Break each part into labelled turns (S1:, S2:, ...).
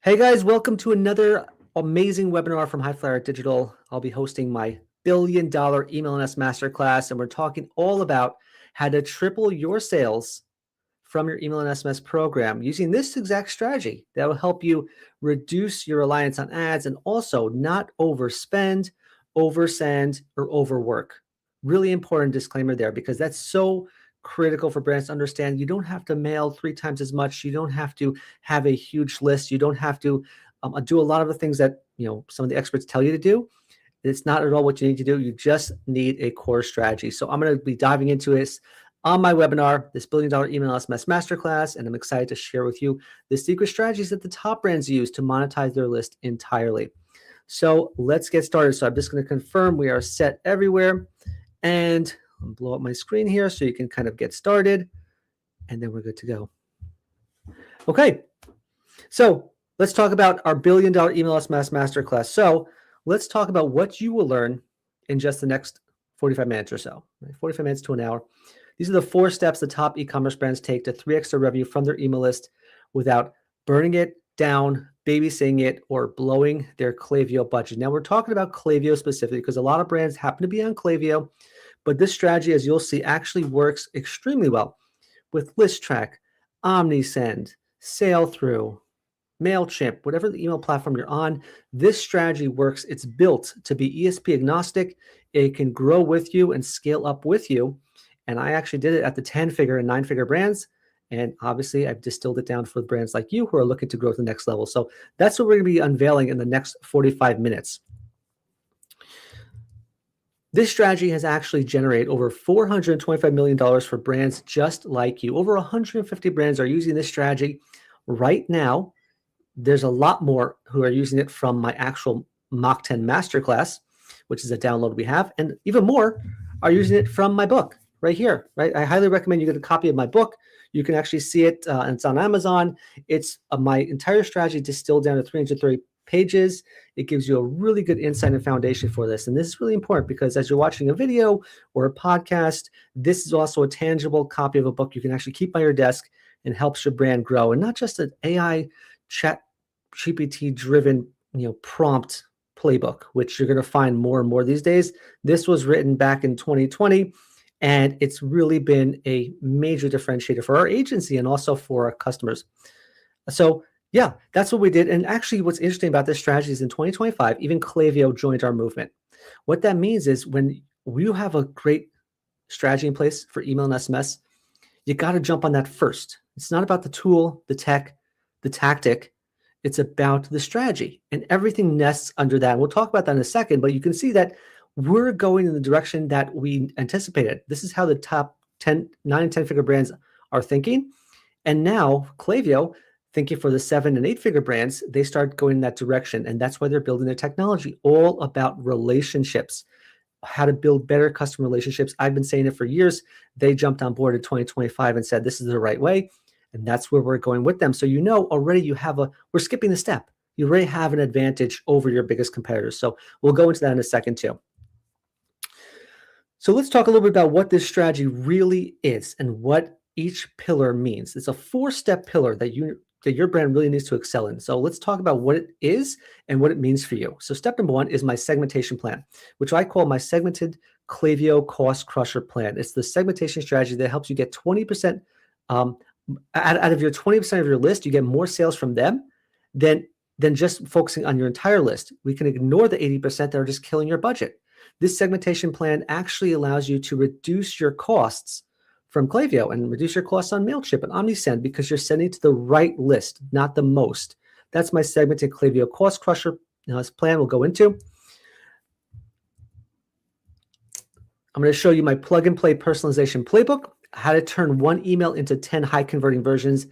S1: Hey guys, welcome to another amazing webinar from High Flyer Digital. I'll be hosting my $1 billion email and S masterclass, and we're talking all about how to triple your sales from your email and SMS program using this exact strategy that will help you reduce your reliance on ads and also not overspend, oversend, or overwork. Really important disclaimer there because that's so critical for brands to understand. You don't have to mail 3 times as much. You don't have to have a huge list. You don't have to do a lot of the things that some of the experts tell you to do. It's not at all what you need to do. You just need a core strategy. So I'm going to be diving into this on my webinar, this $1 billion email SMS masterclass, and I'm excited to share with you the secret strategies that the top brands use to monetize their list entirely. So let's get started. So I'm just going to confirm we are set everywhere, and I'll blow up my screen here so you can kind of get started, and then we're good to go. Okay, so let's talk about our $1 billion email SMS masterclass. So let's talk about what you will learn in just the next 45 minutes or so, right? 45 minutes to an hour. These are the 4 steps the top e-commerce brands take to 3x their revenue from their email list without burning it down, babysitting it, or blowing their Klaviyo budget. Now, we're talking about Klaviyo specifically because a lot of brands happen to be on Klaviyo, but this strategy, as you'll see, actually works extremely well with ListTrack, OmniSend, SailThrough, MailChimp, whatever the email platform you're on. This strategy works. It's built to be ESP agnostic. It can grow with you and scale up with you. And I actually did it at the 10-figure and 9-figure brands. And obviously, I've distilled it down for brands like you who are looking to grow to the next level. So that's what we're going to be unveiling in the next 45 minutes. This strategy has actually generated over $425 million for brands just like you. Over 150 brands are using this strategy right now. There's a lot more who are using it from my actual Mach 10 Masterclass, which is a download we have. And even more are using it from my book right here, right? I highly recommend you get a copy of my book. You can actually see it, and it's on Amazon. It's my entire strategy distilled down to 330 pages. It gives you a really good insight and foundation for this. And this is really important because as you're watching a video or a podcast, this is also a tangible copy of a book you can actually keep by your desk and helps your brand grow. And not just an AI chat GPT driven, prompt playbook, which you're going to find more and more these days. This was written back in 2020, and it's really been a major differentiator for our agency and also for our customers. So yeah, that's what we did. And actually what's interesting about this strategy is in 2025, even Klaviyo joined our movement. What that means is when you have a great strategy in place for email and SMS, you got to jump on that first. It's not about the tool, the tech, the tactic. It's about the strategy, and everything nests under that. We'll talk about that in a second, but you can see that we're going in the direction that we anticipated. This is how the top 9 and 10-figure brands are thinking. And now Klaviyo, thinking for the 7 and 8-figure brands, they start going in that direction. And that's why they're building their technology, all about relationships, how to build better customer relationships. I've been saying it for years. They jumped on board in 2025 and said, this is the right way. And that's where we're going with them. So already we're skipping the step. You already have an advantage over your biggest competitors. So we'll go into that in a second too. So let's talk a little bit about what this strategy really is and what each pillar means. It's a 4-step pillar that your brand really needs to excel in. So let's talk about what it is and what it means for you. So step number 1 is my segmentation plan, which I call my segmented Klaviyo cost crusher plan. It's the segmentation strategy that helps you get 20% out of your 20% of your list. You get more sales from them than just focusing on your entire list. We can ignore the 80% that are just killing your budget. This segmentation plan actually allows you to reduce your costs from Klaviyo and reduce your costs on MailChimp and OmniSend because you're sending to the right list, not the most. That's my segmented Klaviyo cost crusher. Now, this plan we'll go into. I'm going to show you my plug and play personalization playbook, how to turn 1 email into 10 high converting versions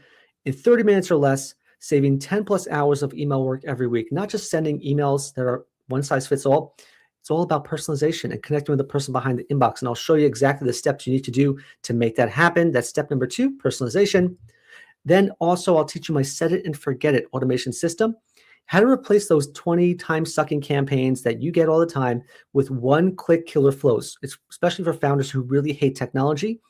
S1: in 30 minutes or less, saving 10 plus hours of email work every week. Not just sending emails that are one size fits all. It's all about personalization and connecting with the person behind the inbox. And I'll show you exactly the steps you need to do to make that happen. That's step number 2, personalization. Then also I'll teach you my set it and forget it automation system, how to replace those 20 time-sucking campaigns that you get all the time with one-click killer flows. It's especially for founders who really hate technology.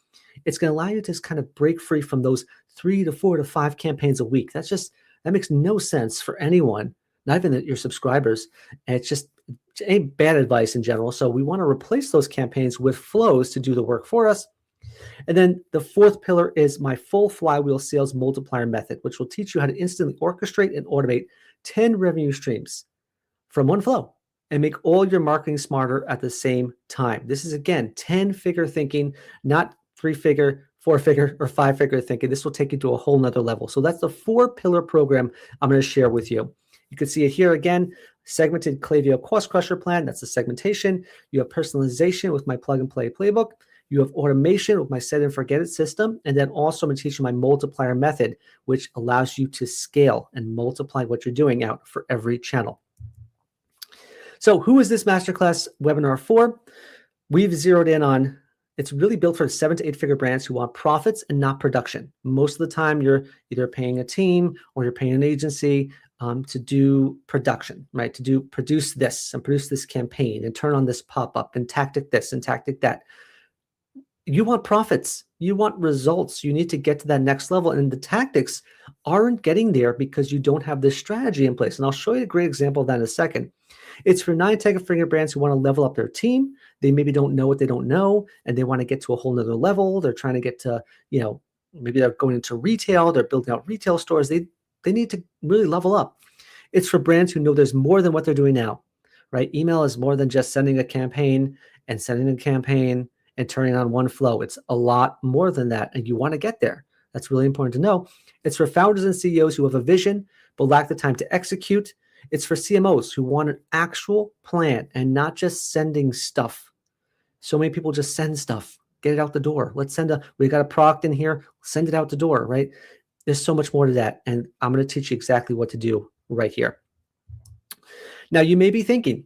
S1: It's going to allow you to just kind of break free from those 3 to 4 to 5 campaigns a week. That's That makes no sense for anyone, not even your subscribers. And it's just ain't bad advice in general. So we want to replace those campaigns with flows to do the work for us. And then the fourth pillar is my full flywheel sales multiplier method, which will teach you how to instantly orchestrate and automate 10 revenue streams from one flow and make all your marketing smarter at the same time. This is, again, 10-figure thinking, not 3-figure, 4-figure, or 5-figure thinking. This will take you to a whole nother level. So that's the 4-pillar program I'm going to share with you. You can see it here again. Segmented Klaviyo Cost Crusher plan. That's the segmentation. You have personalization with my plug and play playbook. You have automation with my set and forget it system. And then also I'm going to teach you my multiplier method, which allows you to scale and multiply what you're doing out for every channel. So who is this masterclass webinar for? We've zeroed in on, it's really built for 7 to 8-figure brands who want profits and not production. Most of the time you're either paying a team or you're paying an agency to do production, right? To produce this and produce this campaign and turn on this pop-up and tactic this and tactic that. You want profits. You want results. You need to get to that next level. And the tactics aren't getting there because you don't have this strategy in place. And I'll show you a great example of that in a second. It's for 9-figure brands who want to level up their team. They maybe don't know what they don't know, and they want to get to a whole nother level. They're trying to get to, maybe they're going into retail. They're building out retail stores. They need to really level up. It's for brands who know there's more than what they're doing now, right? Email is more than just sending a campaign and turning on one flow. It's a lot more than that, and you want to get there. That's really important to know. It's for founders and CEOs who have a vision but lack the time to execute. It's for CMOs who want an actual plan and not just sending stuff. So many people just send stuff, get it out the door. We got a product in here, send it out the door, right? There's so much more to that, and I'm going to teach you exactly what to do right here. Now, you may be thinking,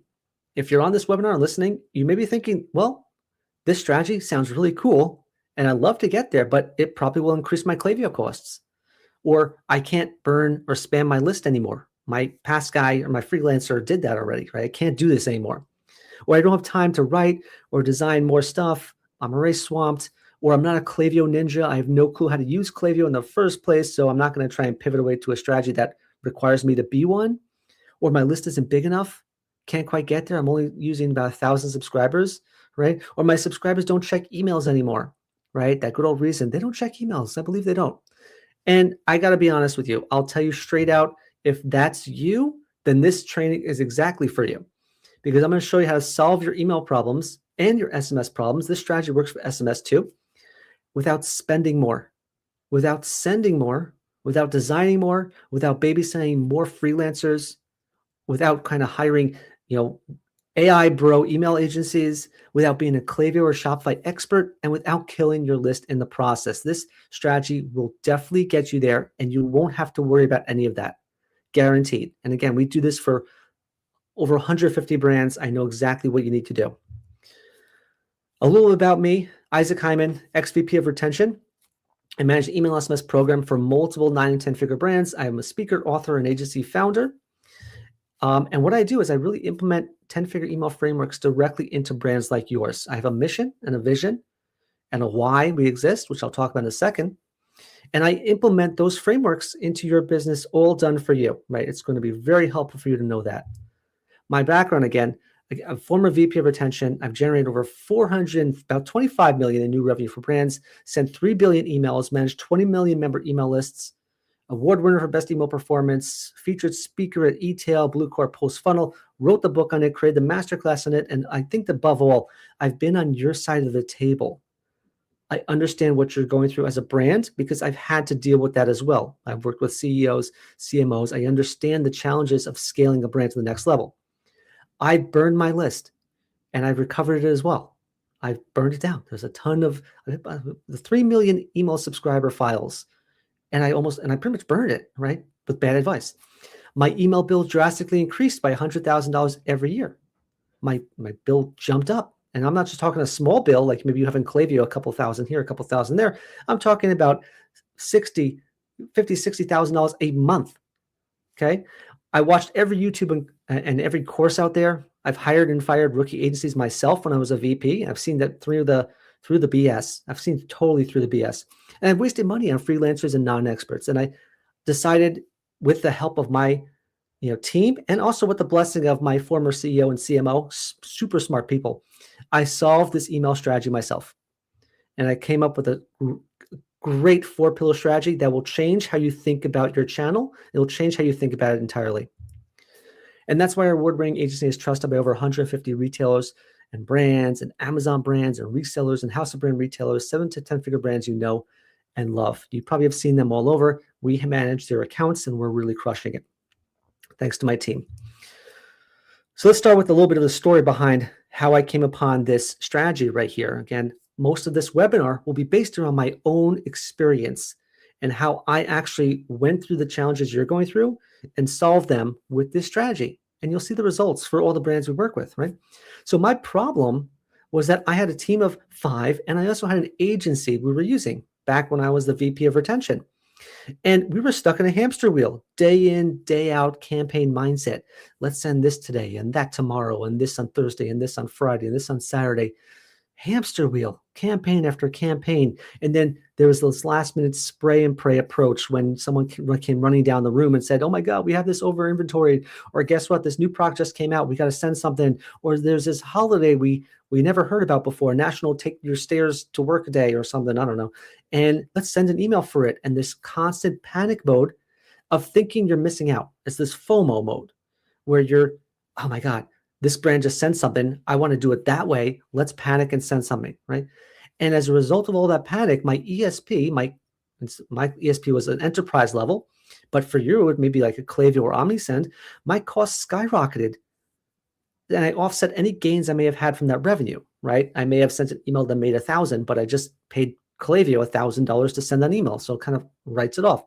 S1: if you're on this webinar and listening, you may be thinking, well, this strategy sounds really cool, and I'd love to get there, but it probably will increase my Klaviyo costs. Or I can't burn or spam my list anymore. My past guy or my freelancer did that already, right? I can't do this anymore. Or I don't have time to write or design more stuff. I'm already swamped. Or I'm not a Klaviyo ninja. I have no clue how to use Klaviyo in the first place, so I'm not going to try and pivot away to a strategy that requires me to be one. Or my list isn't big enough. Can't quite get there. I'm only using about 1,000 subscribers, right? Or my subscribers don't check emails anymore, right? That good old reason. They don't check emails. I believe they don't. And I got to be honest with you. I'll tell you straight out, if that's you, then this training is exactly for you. Because I'm going to show you how to solve your email problems and your SMS problems. This strategy works for SMS too, without spending more, without sending more, without designing more, without babysitting more freelancers, without kind of hiring, AI bro email agencies, without being a Klaviyo or Shopify expert, and without killing your list in the process. This strategy will definitely get you there, and you won't have to worry about any of that. Guaranteed. And again, we do this for over 150 brands. I know exactly what you need to do. A little about me, Isaac Hyman, ex-VP of Retention. I manage the email SMS program for multiple 9 and 10-figure brands. I am a speaker, author, and agency founder. And what I do is I really implement 10-figure email frameworks directly into brands like yours. I have a mission and a vision and a why we exist, which I'll talk about in a second. And I implement those frameworks into your business, all done for you, right? It's going to be very helpful for you to know that. My background, again, a former VP of Retention. I've generated over about 25 million in new revenue for brands, sent 3 billion emails, managed 20 million member email lists, award winner for best email performance, featured speaker at eTail, Bluecore Post Funnel, wrote the book on it, created the masterclass on it. And I think above all, I've been on your side of the table. I understand what you're going through as a brand because I've had to deal with that as well. I've worked with CEOs, CMOs. I understand the challenges of scaling a brand to the next level. I burned my list and I've recovered it as well. I've burned it down. There's a ton of the 3 million email subscriber files. And I pretty much burned it, right? With bad advice. My email bill drastically increased by $100,000 every year. My bill jumped up. And I'm not just talking a small bill, like maybe you have in Klaviyo, a couple thousand here, a couple thousand there. I'm talking about $60,000 a month. Okay. I watched every YouTube and every course out there. I've hired and fired rookie agencies myself when I was a VP. I've seen that through the BS. I've seen totally through the BS. And I've wasted money on freelancers and non-experts. And I decided with the help of my team, and also with the blessing of my former CEO and CMO, super smart people, I solved this email strategy myself. And I came up with a great 4-pillar strategy that will change how you think about your channel. It will change how you think about it entirely. And that's why our award-winning agency is trusted by over 150 retailers and brands and Amazon brands and resellers and house of brand retailers, 7 to 10-figure brands you know and love. You probably have seen them all over. We manage their accounts and we're really crushing it. Thanks to my team. So let's start with a little bit of the story behind how I came upon this strategy right here. Again, most of this webinar will be based around my own experience and how I actually went through the challenges you're going through and solved them with this strategy. And you'll see the results for all the brands we work with, right? So my problem was that I had a team of 5, and I also had an agency we were using back when I was the VP of retention. And we were stuck in a hamster wheel, day in, day out campaign mindset. Let's send this today and that tomorrow and this on Thursday and this on Friday and this on Saturday. Hamster wheel, campaign after campaign. And then there was this last minute spray and pray approach when someone came running down the room and said, oh my God, we have this over inventoried, or guess what, this new product just came out, we got to send something, or there's this holiday we never heard about before, National Take Your Stairs to Work Day or something, I don't know. And let's send an email for it. And this constant panic mode of thinking you're missing out. It's this FOMO mode where you're, oh my God, this brand just sent something. I want to do it that way. Let's panic and send something, right? And as a result of all that panic, my ESP, my ESP was an enterprise level, but for you, it would maybe like a Klaviyo or OmniSend, my costs skyrocketed. And I offset any gains I may have had from that revenue, right? I may have sent an email that made $1,000, but I just paid Klaviyo $1,000 to send that email. So it kind of writes it off.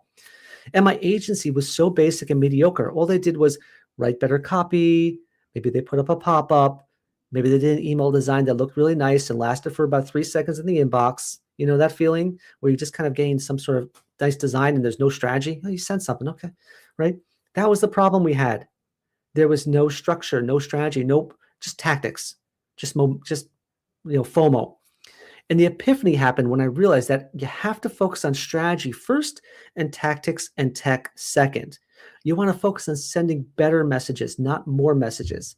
S1: And my agency was so basic and mediocre. All they did was write better copy. Maybe they put up a pop-up. Maybe they did an email design that looked really nice and lasted for about 3 seconds in the inbox. You know that feeling where you just kind of gain some sort of nice design and there's no strategy? Oh, you sent something, okay, right? That was the problem we had. There was no structure, no strategy, nope, just tactics, just FOMO. And the epiphany happened when I realized that you have to focus on strategy first and tactics and tech second. You want to focus on sending better messages, not more messages.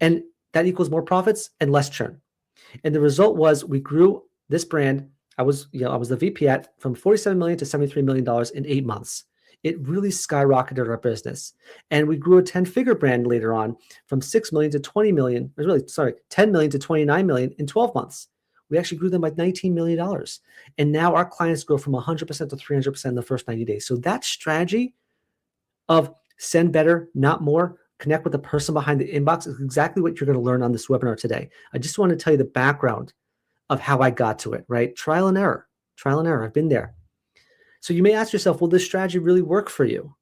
S1: And that equals more profits and less churn. And the result was we grew this brand. I was the VP from $47 million to $73 million in 8 months. It really skyrocketed our business. And we grew a 10-figure brand later on from 6 million to 20 million, 10 million to 29 million in 12 months. We actually grew them by $19 million. And now our clients grow from 100% to 300% in the first 90 days. So that strategy of send better, not more, connect with the person behind the inbox is exactly what you're going to learn on this webinar today. I just want to tell you the background of how I got to it, right? Trial and error. I've been there. So you may ask yourself, will this strategy really work for you,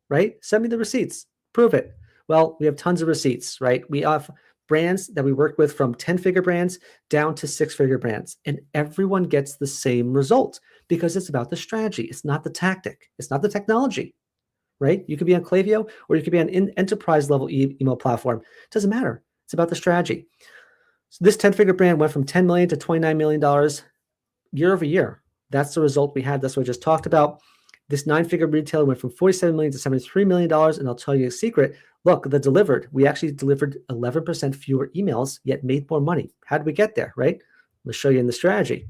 S1: right? Send me the receipts, prove it. Well, we have tons of receipts, right? We have brands that we work with from 10-figure brands down to 6-figure brands, and everyone gets the same result because it's about the strategy. It's not the tactic. It's not the technology, right? You could be on Klaviyo or you could be on an enterprise level email platform. It doesn't matter. It's about the strategy. So this 10-figure brand went from $10 million to $29 million year over year. That's the result we had. That's what I just talked about. This 9-figure retailer went from $47 million to $73 million. And I'll tell you a secret. Look, we actually delivered 11% fewer emails, yet made more money. How did we get there, right? I'll show you in the strategy.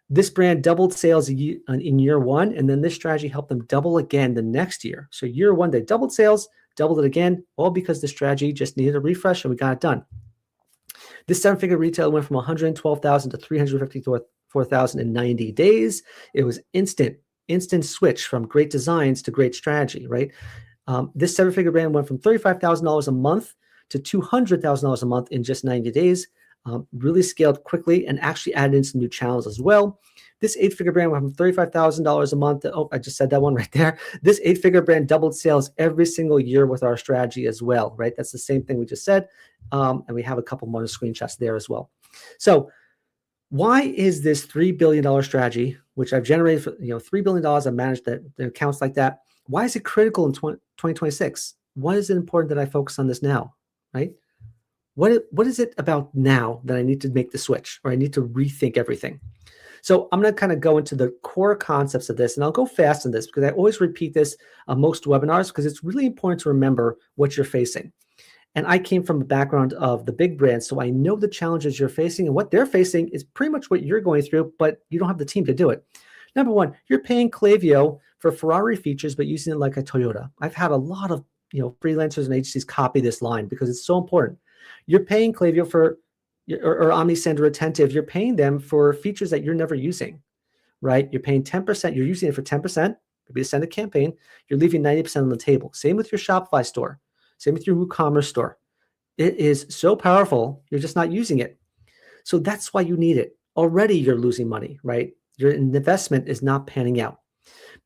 S1: This brand doubled sales in year 1, and then this strategy helped them double again the next year. So year 1, they doubled sales, doubled it again, all because the strategy just needed a refresh and we got it done. This 7-figure retailer went from $112,000 to $354,000 in 90 days. It was instant switch from great designs to great strategy, right? This 7-figure brand went from $35,000 a month to $200,000 a month in just 90 days. Really scaled quickly and actually added in some new channels as well. This 8-figure brand went from $35,000 a month. I just said that one right there. This 8-figure brand doubled sales every single year with our strategy as well, right? That's the same thing we just said. And we have a couple more screenshots there as well. So why is this $3 billion strategy, which I've generated for, $3 billion, I've managed the accounts like that. Why is it critical in 2026? Why is it important that I focus on this now, right? What is it about now that I need to make the switch or I need to rethink everything? So I'm going to kind of go into the core concepts of this, and I'll go fast on this because I always repeat this on most webinars because it's really important to remember what you're facing. And I came from a background of the big brands, so I know the challenges you're facing, and what they're facing is pretty much what you're going through, but you don't have the team to do it. Number one, you're paying Klaviyo for Ferrari features, but using it like a Toyota. I've had a lot of freelancers and agencies copy this line because it's so important. You're paying Klaviyo for or OmniSend or Attentive. You're paying them for features that you're never using, right? You're paying 10%. You're using it for 10%, maybe to send a campaign. You're leaving 90% on the table. Same with your Shopify store. Same with your WooCommerce store. It is so powerful. You're just not using it. So that's why you need it. Already you're losing money, right? Your investment is not panning out.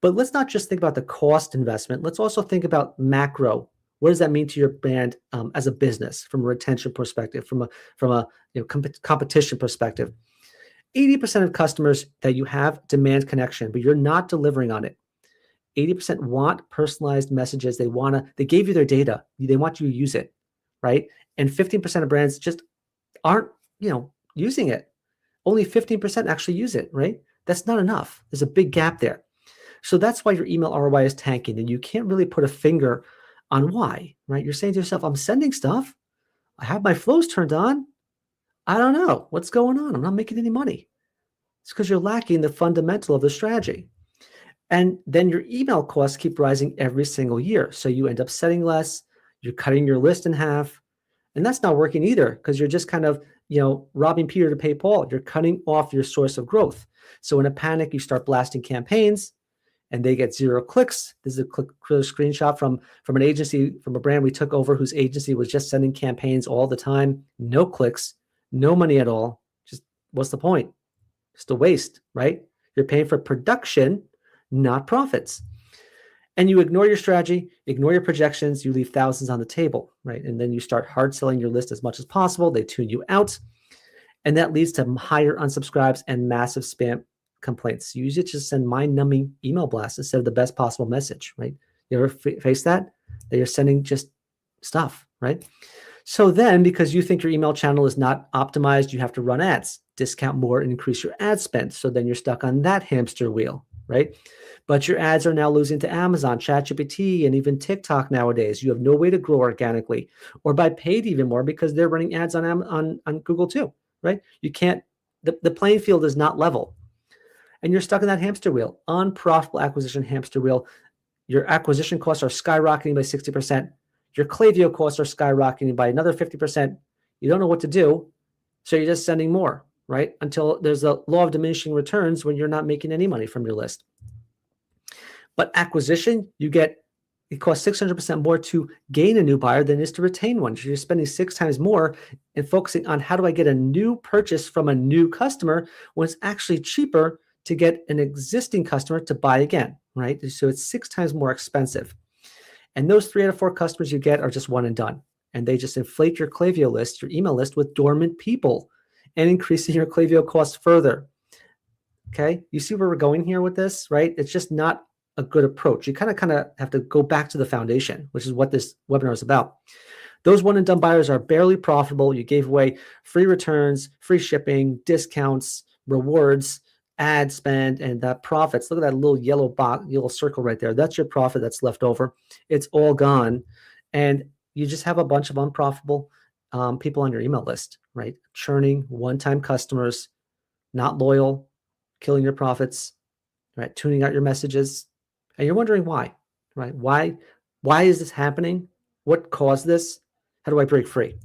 S1: But let's not just think about the cost investment. Let's also think about macro. What does that mean to your brand as a business, from a retention perspective, from a competition perspective? 80% of customers that you have demand connection, but you're not delivering on it. 80% want personalized messages. They gave you their data. They want you to use it, right? And 15% of brands just aren't, using it. Only 15% actually use it, right? That's not enough. There's a big gap there. So that's why your email ROI is tanking, and you can't really put a finger on why, right? You're saying to yourself, I'm sending stuff. I have my flows turned on. I don't know what's going on. I'm not making any money. It's because you're lacking the fundamental of the strategy. And then your email costs keep rising every single year. So you end up setting less, you're cutting your list in half, and that's not working either because you're just kind of, robbing Peter to pay Paul. You're cutting off your source of growth. So in a panic, you start blasting campaigns and they get 0 clicks. This is a screenshot from an agency, from a brand we took over whose agency was just sending campaigns all the time. No clicks, no money at all. Just what's the point? Just a waste, right? You're paying for production, not profits. And you ignore your strategy, ignore your projections, you leave thousands on the table, right? And then you start hard selling your list as much as possible. They tune you out. And that leads to higher unsubscribes and massive spam complaints. You use it to send mind-numbing email blasts instead of the best possible message, right? You ever face that? That you're sending just stuff, right? So then, because you think your email channel is not optimized, you have to run ads, discount more, and increase your ad spend. So then you're stuck on that hamster wheel, right? But your ads are now losing to Amazon, ChatGPT, and even TikTok nowadays. You have no way to grow organically or by paid even more because they're running ads on Google too, right? You can't, the playing field is not level. And you're stuck in that hamster wheel, unprofitable acquisition hamster wheel. Your acquisition costs are skyrocketing by 60%. Your Klaviyo costs are skyrocketing by another 50%. You don't know what to do, so you're just sending more, right? Until there's a law of diminishing returns when you're not making any money from your list. But acquisition, it costs 600% more to gain a new buyer than it is to retain one. So you're spending 6 times more and focusing on how do I get a new purchase from a new customer when it's actually cheaper to get an existing customer to buy again, right? So it's 6 times more expensive. And those 3 out of 4 customers you get are just one and done. And they just inflate your Klaviyo list, your email list, with dormant people and increasing your Klaviyo costs further. Okay? You see where we're going here with this, right? It's just not a good approach. You kind of have to go back to the foundation, which is what this webinar is about. Those one and done buyers are barely profitable. You gave away free returns, free shipping, discounts, rewards, ad spend, and that profits. Look at that little yellow circle right there. That's your profit that's left over. It's all gone. And you just have a bunch of unprofitable people on your email list, right? Churning, one-time customers, not loyal, killing your profits, right? Tuning out your messages. And you're wondering why, right? Why is this happening? What caused this? How do I break free?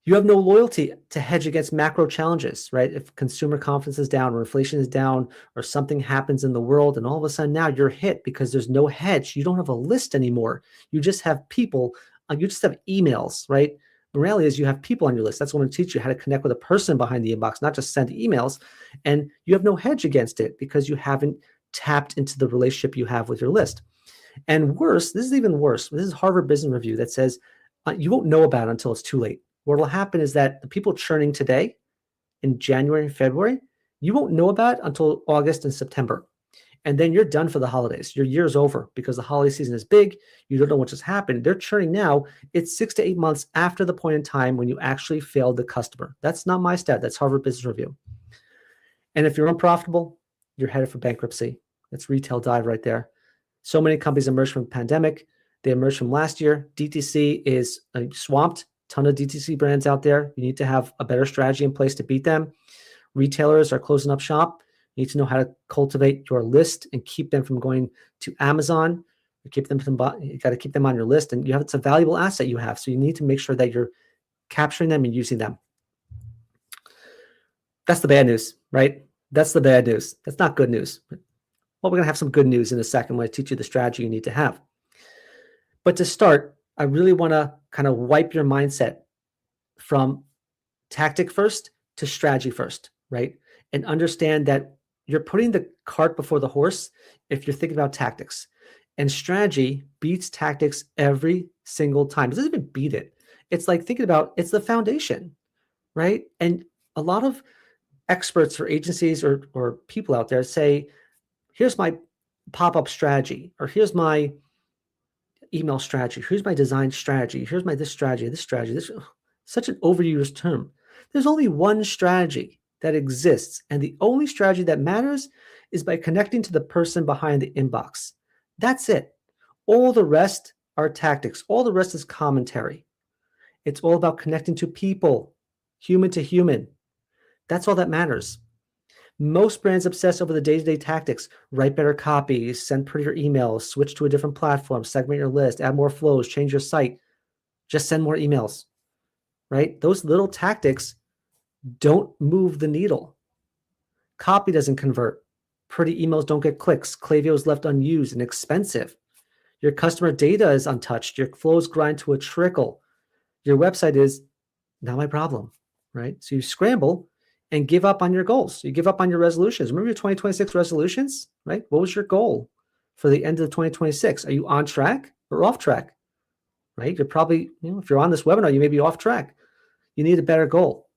S1: You have no loyalty to hedge against macro challenges, right? If consumer confidence is down or inflation is down or something happens in the world and all of a sudden now you're hit because there's no hedge. You don't have a list anymore. You just have people, you just have emails, right? The reality is you have people on your list. That's what I'm going to teach you how to connect with a person behind the inbox, not just send emails. And you have no hedge against it because you haven't tapped into the relationship you have with your list. And worse, this is even worse. This is Harvard Business Review that says you won't know about it until it's too late. What will happen is that the people churning today in January and February, you won't know about it until August and September. And then you're done for the holidays. Your year's over because the holiday season is big. You don't know what just happened. They're churning now. It's 6 to 8 months after the point in time when you actually failed the customer. That's not my stat. That's Harvard Business Review. And if you're unprofitable, you're headed for bankruptcy. That's retail dive right there. So many companies emerged from the pandemic. They emerged from last year. DTC is swamped. Ton of DTC brands out there. You need to have a better strategy in place to beat them. Retailers are closing up shop. You need to know how to cultivate your list and keep them from going to Amazon. You got to keep them on your list, and it's a valuable asset you have. So you need to make sure that you're capturing them and using them. That's the bad news, right? That's the bad news. That's not good news. Well, we're going to have some good news in a second when I teach you the strategy you need to have. But to start, I really want to kind of wipe your mindset from tactic first to strategy first, right? And understand that you're putting the cart before the horse if you're thinking about tactics. And strategy beats tactics every single time. It doesn't even beat it. It's like thinking about it's the foundation, right? And a lot of experts or agencies or people out there say, here's my pop-up strategy, or here's my email strategy, here's my design strategy, here's my this strategy, this such an overused term. There's only one strategy that exists, and the only strategy that matters is by connecting to the person behind the inbox. That's it. All the rest are tactics. All the rest is commentary. It's all about connecting to people, human to human. That's all that matters. Most brands obsess over the day-to-day tactics. Write better copy, send prettier emails, switch to a different platform, segment your list, add more flows, change your site. Just send more emails, right? Those little tactics don't move the needle. Copy doesn't convert. Pretty emails don't get clicks. Klaviyo is left unused and expensive. Your customer data is untouched. Your flows grind to a trickle. Your website is not my problem, right? So you scramble and give up on your goals. You give up on your resolutions. Remember your 2026 resolutions, right? What was your goal for the end of 2026? Are you on track or off track, right? You're probably, if you're on this webinar, you may be off track. You need a better goal.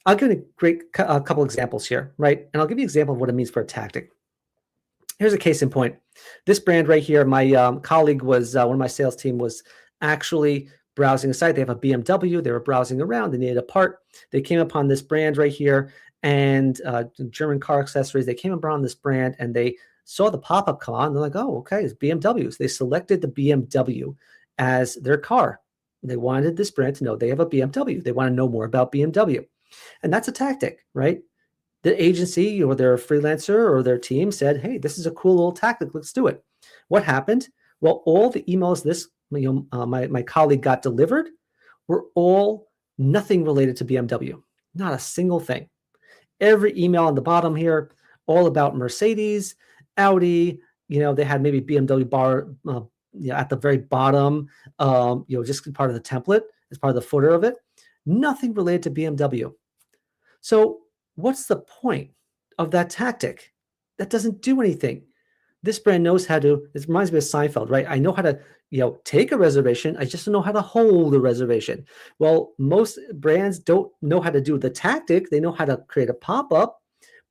S1: I'll give you a couple examples here, right? And I'll give you an example of what it means for a tactic. Here's a case in point. This brand right here, my colleague was, one of my sales team was actually browsing a site. They have a BMW. They were browsing around. They needed a part. They came upon this brand right here, and German car accessories. They came upon this brand, and they saw the pop-up come on. They're like, oh, okay, it's BMWs. They selected the BMW as their car. They wanted this brand to know they have a BMW. They want to know more about BMW. And that's a tactic, right? The agency or their freelancer or their team said, hey, this is a cool little tactic. Let's do it. What happened? Well, all the emails my colleague got delivered were all nothing related to BMW. Not a single thing. Every email on the bottom here, all about Mercedes, Audi. They had maybe BMW bar at the very bottom, just part of the template, as part of the footer of it. Nothing related to BMW. So what's the point of that tactic? That doesn't do anything. This brand knows how to, it reminds me of Seinfeld, right? I know how to, take a reservation. I just don't know how to hold a reservation. Well, most brands don't know how to do the tactic. They know how to create a pop-up,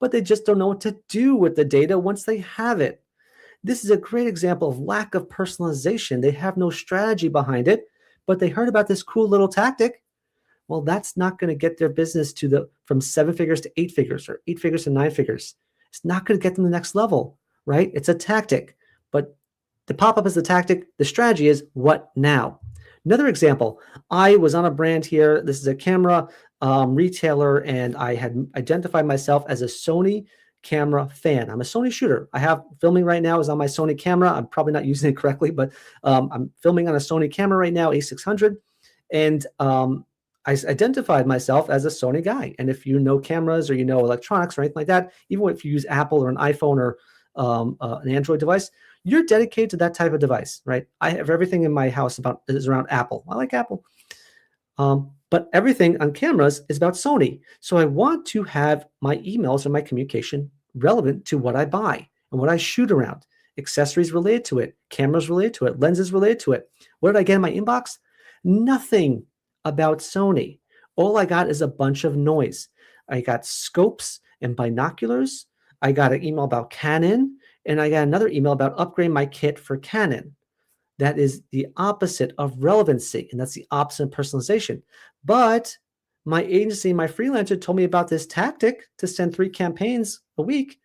S1: but they just don't know what to do with the data once they have it. This is a great example of lack of personalization. They have no strategy behind it, but they heard about this cool little tactic. Well, that's not going to get their business from 7 figures to 8 figures or 8 figures to 9 figures. It's not going to get them to the next level, right? It's a tactic, but the pop-up is the tactic. The strategy is what now? Another example, I was on a brand here. This is a camera retailer, and I had identified myself as a Sony camera fan. I'm a Sony shooter. I have filming right now is on my Sony camera. I'm probably not using it correctly, but I'm filming on a Sony camera right now, A600. And I identified myself as a Sony guy. And if you know cameras or you know electronics or anything like that, even if you use Apple or an iPhone or an Android device, you're dedicated to that type of device, right? I have everything in my house is around Apple. I like Apple. But everything on cameras is about Sony. So I want to have my emails and my communication relevant to what I buy and what I shoot around. Accessories related to it, cameras related to it, lenses related to it. What did I get in my inbox? Nothing about Sony. All I got is a bunch of noise. I got scopes and binoculars. I got an email about Canon, and I got another email about upgrading my kit for Canon. That is the opposite of relevancy, and that's the opposite of personalization. But My agency, my freelancer told me about this tactic to send 3 campaigns a week.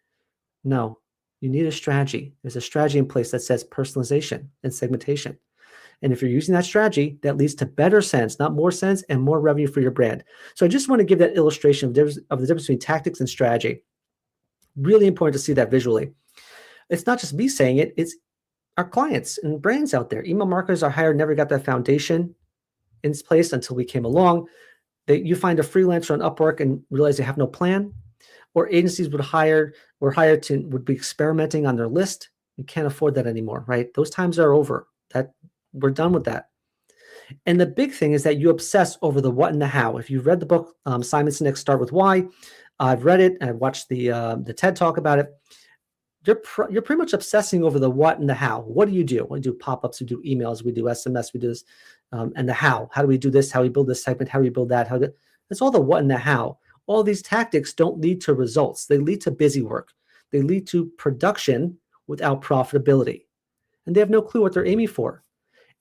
S1: No, you need a strategy. There's a strategy in place that says personalization and segmentation. And if you're using that strategy, that leads to better sends, not more sends, and more revenue for your brand. So I just want to give that illustration of the difference between tactics and strategy. Really important to see that visually. It's not just me saying it, it's our clients and brands out there. Email marketers I hired never got that foundation in place until we came along. You find a freelancer on Upwork and realize they have no plan, or agencies would be experimenting on their list. You can't afford that anymore, right? Those times are over. That we're done with that. And the big thing is that you obsess over the what and the how. If you've read the book, Simon Sinek's Start With Why, I've read it and I've watched the TED Talk about it. You're pretty much obsessing over the what and the how. What do? We do pop-ups, we do emails, we do SMS, we do this, and the how. How do we do this? How do we build this segment? How do we build that? It's all the what and the how. All these tactics don't lead to results. They lead to busy work. They lead to production without profitability. And they have no clue what they're aiming for.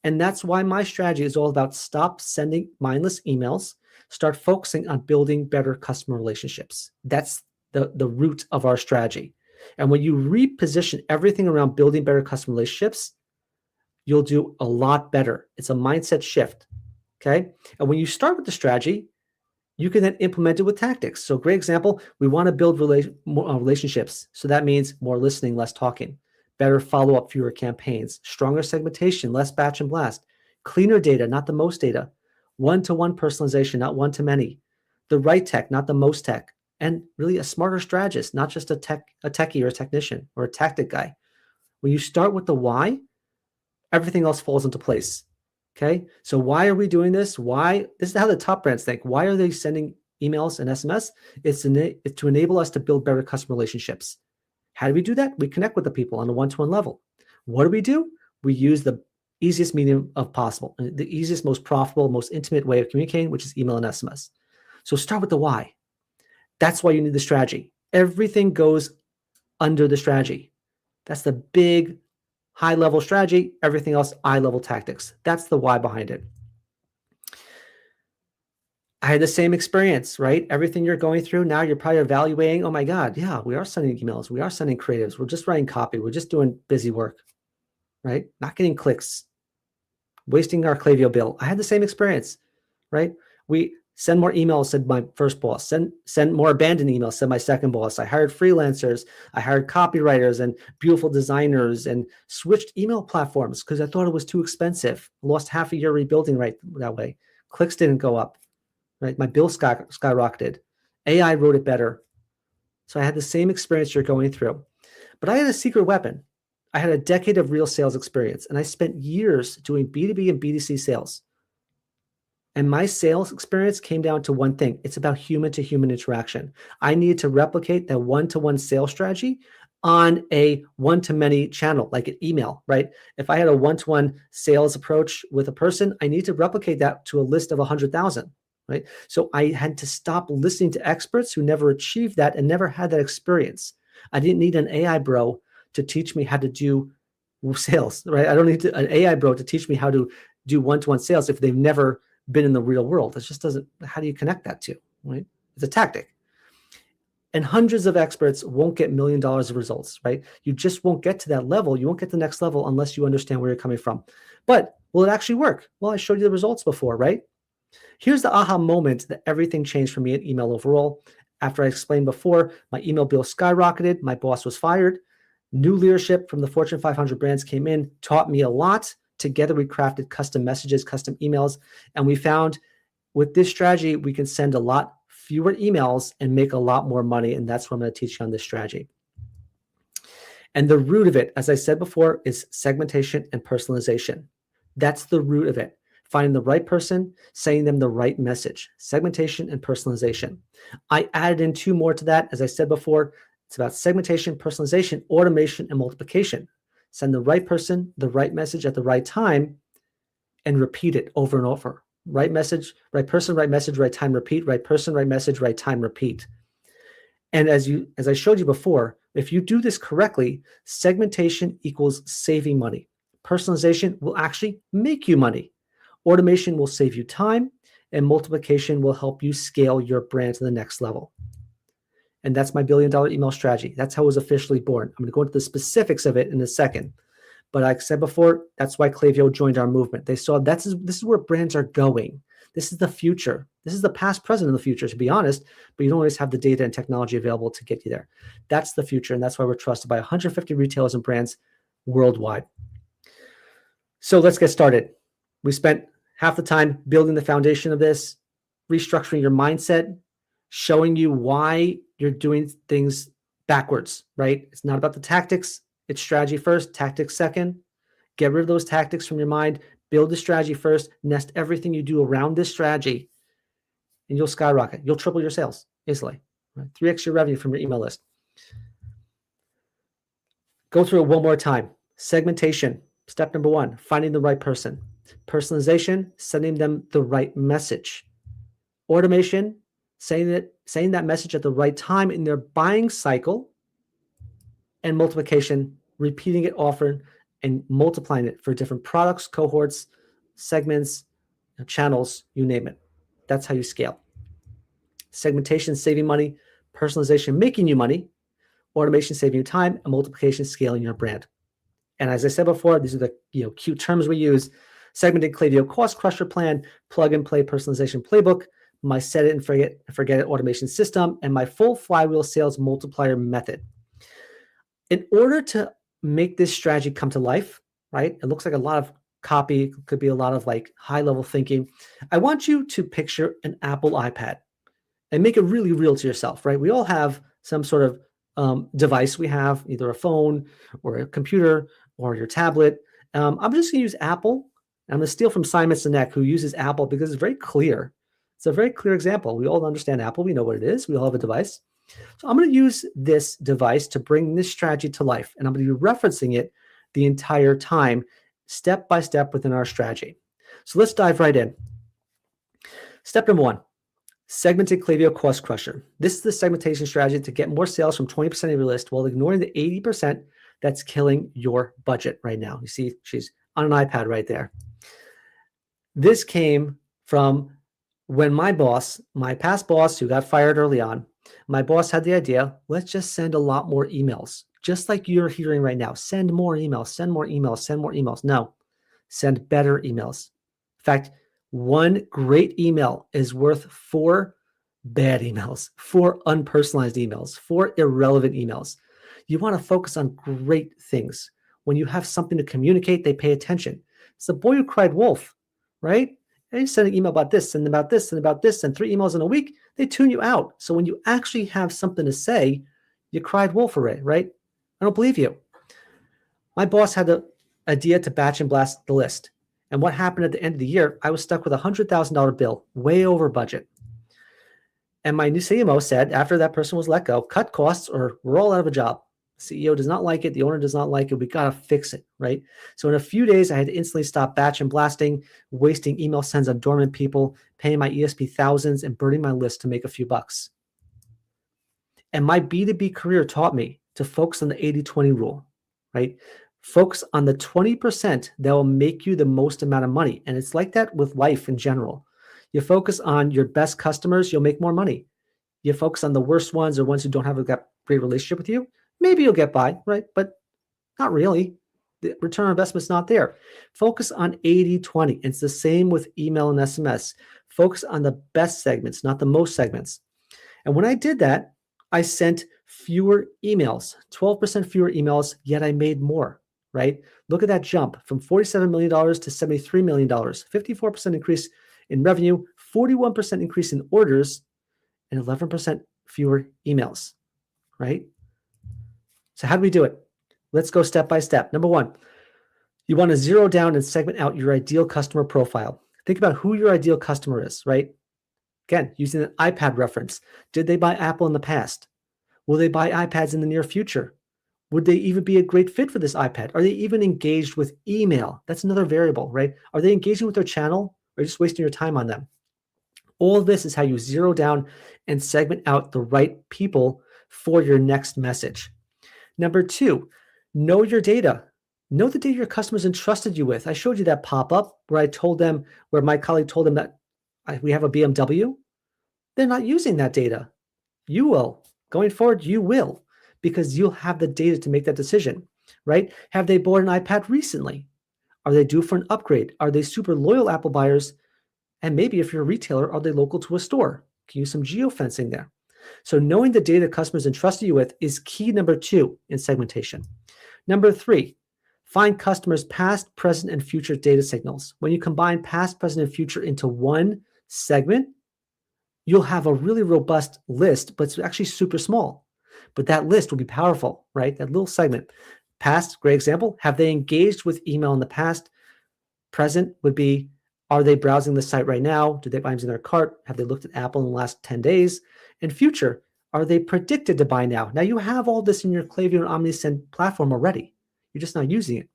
S1: And that's why my strategy is all about stop sending mindless emails, start focusing on building better customer relationships. That's the root of our strategy. And when you reposition everything around building better customer relationships, you'll do a lot better. It's a mindset shift, okay? And when you start with the strategy, you can then implement it with tactics. So great example, we want to build relationships. So that means more listening, less talking, better follow-up, fewer campaigns, stronger segmentation, less batch and blast, cleaner data, not the most data, one-to-one personalization, not one-to-many, the right tech, not the most tech, and really a smarter strategist, not just a techie or a technician or a tactic guy. When you start with the why, everything else falls into place. Okay. So why are we doing this? This is how the top brands think. Why are they sending emails and SMS? It's to enable us to build better customer relationships. How do we do that? We connect with the people on a one-to-one level. What do? We use the easiest medium of possible, the easiest, most profitable, most intimate way of communicating, which is email and SMS. So start with the why. That's why you need the strategy. Everything goes under the strategy. That's the big high-level strategy. Everything else, eye-level tactics. That's the why behind it. I had the same experience, right? Everything you're going through now, you're probably evaluating, oh my God, yeah, we are sending emails. We are sending creatives. We're just writing copy. We're just doing busy work, right? Not getting clicks, wasting our Klaviyo bill. I had the same experience, right? We send more emails, said my first boss. Send more abandoned emails, said my second boss. I hired freelancers. I hired copywriters and beautiful designers and switched email platforms because I thought it was too expensive. Lost half a year rebuilding right that way. Clicks didn't go up, right? My bill skyrocketed. AI wrote it better. So I had the same experience you're going through. But I had a secret weapon. I had a decade of real sales experience, and I spent years doing B2B and B2C sales. And my sales experience came down to one thing. It's about human-to-human interaction. I needed to replicate that one-to-one sales strategy on a one-to-many channel, like an email, right? If I had a one-to-one sales approach with a person, I need to replicate that to a list of 100,000, right? So I had to stop listening to experts who never achieved that and never had that experience. I didn't need an AI bro to teach me how to do sales, right? I don't need an AI bro to teach me how to do one-to-one sales if they've never been in the real world. It just doesn't, how do you connect that to, right? It's a tactic. And hundreds of experts won't get $1 million of results, right? You just won't get to that level. You won't get to the next level unless you understand where you're coming from. But will it actually work? Well, I showed you the results before, right? Here's the aha moment that everything changed for me in email overall. After I explained before, my email bill skyrocketed. My boss was fired. New leadership from the Fortune 500 brands came in, taught me a lot. Together, we crafted custom messages, custom emails, and we found with this strategy, we can send a lot fewer emails and make a lot more money, and that's what I'm going to teach you on this strategy. And the root of it, as I said before, is segmentation and personalization. That's the root of it. Finding the right person, saying them the right message, segmentation and personalization. I added in 2 more to that. As I said before, it's about segmentation, personalization, automation, and multiplication. Send the right person, the right message at the right time, and repeat it over and over. Right message, right person, right message, right time, repeat. Right person, right message, right time, repeat. And as I showed you before, if you do this correctly, segmentation equals saving money. Personalization will actually make you money. Automation will save you time, and multiplication will help you scale your brand to the next level. And that's my $1 billion email strategy. That's how it was officially born. I'm going to go into the specifics of it in a second. But like I said before, that's why Klaviyo joined our movement. They saw this is where brands are going. This is the future. This is the past, present, and the future, to be honest, but you don't always have the data and technology available to get you there. That's the future, and that's why we're trusted by 150 retailers and brands worldwide. So let's get started. We spent half the time building the foundation of this, restructuring your mindset, showing you why you're doing things backwards, right? It's not about the tactics. It's strategy first, tactics second. Get rid of those tactics from your mind. Build the strategy first. Nest everything you do around this strategy, and you'll skyrocket. You'll triple your sales easily. Right? 3x your revenue from your email list. Go through it one more time. Segmentation. Step number 1, finding the right person. Personalization, sending them the right message. Automation, saying that message at the right time in their buying cycle. And multiplication, repeating it often and multiplying it for different products, cohorts, segments, channels, you name it. That's how you scale. Segmentation, saving money. Personalization, making you money. Automation, saving you time. And multiplication, scaling your brand. And as I said before, these are the cute terms we use. Segmented Klaviyo cost crusher plan, plug and play personalization playbook, my set it and forget it automation system, and my full flywheel sales multiplier method. In order to make this strategy come to life, right? It looks like a lot of copy, could be a lot of like high level thinking. I want you to picture an Apple iPad and make it really real to yourself, right? We all have some sort of device. We have either a phone or a computer or your tablet. I'm just going to use Apple. I'm going to steal from Simon Sinek, who uses Apple because it's very clear. It's a very clear example. We all understand Apple. We know what it is. We all have a device. So I'm going to use this device to bring this strategy to life, and I'm going to be referencing it the entire time, step by step within our strategy. So let's dive right in. Step number 1, segmented Klaviyo cost crusher. This is the segmentation strategy to get more sales from 20% of your list while ignoring the 80% that's killing your budget right now. You see, she's on an iPad right there. This came from when my past boss, who got fired early on, my boss had the idea, let's just send a lot more emails, just like you're hearing right now. Send more emails, send more emails, send more emails. No, send better emails. In fact, one great email is worth 4 bad emails, 4 unpersonalized emails, 4 irrelevant emails. You want to focus on great things. When you have something to communicate, they pay attention. It's the boy who cried wolf, right? They send an email about this and about this and about this and 3 emails in a week, they tune you out. So when you actually have something to say, you cried wolf already, right? I don't believe you. My boss had the idea to batch and blast the list. And what happened at the end of the year, I was stuck with a $100,000 bill, way over budget. And my new CMO said, after that person was let go, cut costs or we're all out of a job. The CEO does not like it. The owner does not like it. We got to fix it, right? So in a few days, I had to instantly stop batch and blasting, wasting email sends on dormant people, paying my ESP thousands, and burning my list to make a few bucks. And my B2B career taught me to focus on the 80-20 rule, right? Focus on the 20% that will make you the most amount of money. And it's like that with life in general. You focus on your best customers, you'll make more money. You focus on the worst ones or ones who don't have a great relationship with you, maybe you'll get by, right? But not really. The return on investment's not there. Focus on 80-20. It's the same with email and SMS. Focus on the best segments, not the most segments. And when I did that, I sent fewer emails, 12% fewer emails, yet I made more, right? Look at that jump from $47 million to $73 million, 54% increase in revenue, 41% increase in orders, and 11% fewer emails, right? So how do we do it? Let's go step by step. Number 1, you want to zero down and segment out your ideal customer profile. Think about who your ideal customer is, right? Again, using an iPad reference. Did they buy Apple in the past? Will they buy iPads in the near future? Would they even be a great fit for this iPad? Are they even engaged with email? That's another variable, right? Are they engaging with their channel or just wasting your time on them? All of this is how you zero down and segment out the right people for your next message. Number 2, know your data. Know the data your customers entrusted you with. I showed you that pop-up where my colleague told them that We have a BMW. They're not using that data. You will. Going forward, you will, because you'll have the data to make that decision, right? Have they bought an iPad recently? Are they due for an upgrade? Are they super loyal Apple buyers? And maybe if you're a retailer, are they local to a store? Can you use some geofencing there? So knowing the data customers entrust you with is key number 2 in segmentation. Number 3, find customers' past, present, and future data signals. When you combine past, present, and future into one segment, you'll have a really robust list, but it's actually super small. But that list will be powerful, right? That little segment. Past, great example. Have they engaged with email in the past? Present would be, are they browsing the site right now? Do they buy items in their cart? Have they looked at Apple in the last 10 days? And future, are they predicted to buy now? Now you have all this in your Klaviyo and OmniSend platform already. You're just not using it.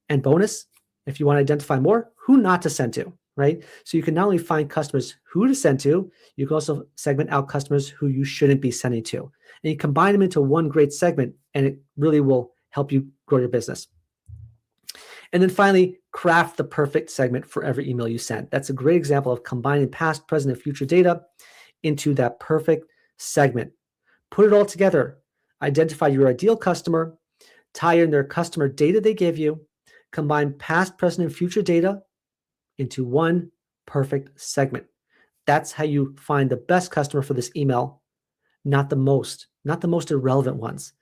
S1: And bonus, if you want to identify more, who not to send to, right? So you can not only find customers who to send to, you can also segment out customers who you shouldn't be sending to. And you combine them into one great segment, and it really will help you grow your business. And then finally, craft the perfect segment for every email you send. That's a great example of combining past, present, and future data into that perfect segment. Put it all together. Identify your ideal customer, tie in their customer data they give you, combine past, present, and future data into one perfect segment. That's how you find the best customer for this email, not the most irrelevant ones.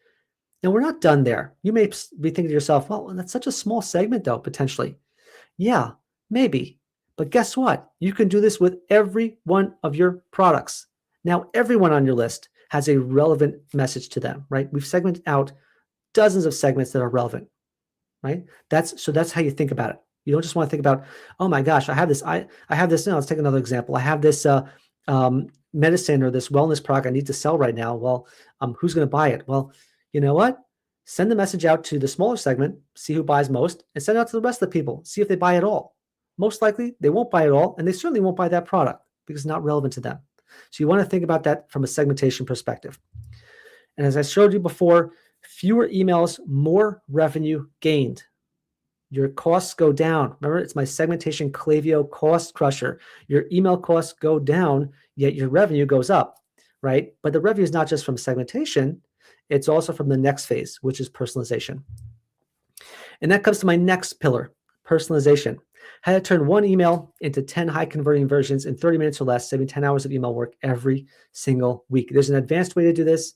S1: Now, we're not done there. You may be thinking to yourself, well, that's such a small segment, though, potentially. Yeah, maybe. But guess what? You can do this with every one of your products. Now, everyone on your list has a relevant message to them, right? We've segmented out dozens of segments that are relevant, right? That's how you think about it. You don't just want to think about, oh my gosh, I have this. I have this. Now, let's take another example. I have this medicine or this wellness product I need to sell right now. Well, who's going to buy it? Well, you know what? Send the message out to the smaller segment, see who buys most, and send it out to the rest of the people, see if they buy it all. Most likely, they won't buy it all, and they certainly won't buy that product because it's not relevant to them. So you want to think about that from a segmentation perspective. And as I showed you before, fewer emails, more revenue gained. Your costs go down. Remember, it's my segmentation Klaviyo cost crusher. Your email costs go down, yet your revenue goes up, right? But the revenue is not just from segmentation. It's also from the next phase, which is personalization. And that comes to my next pillar, personalization. How to turn one email into 10 high converting versions in 30 minutes or less, saving 10 hours of email work every single week. There's an advanced way to do this.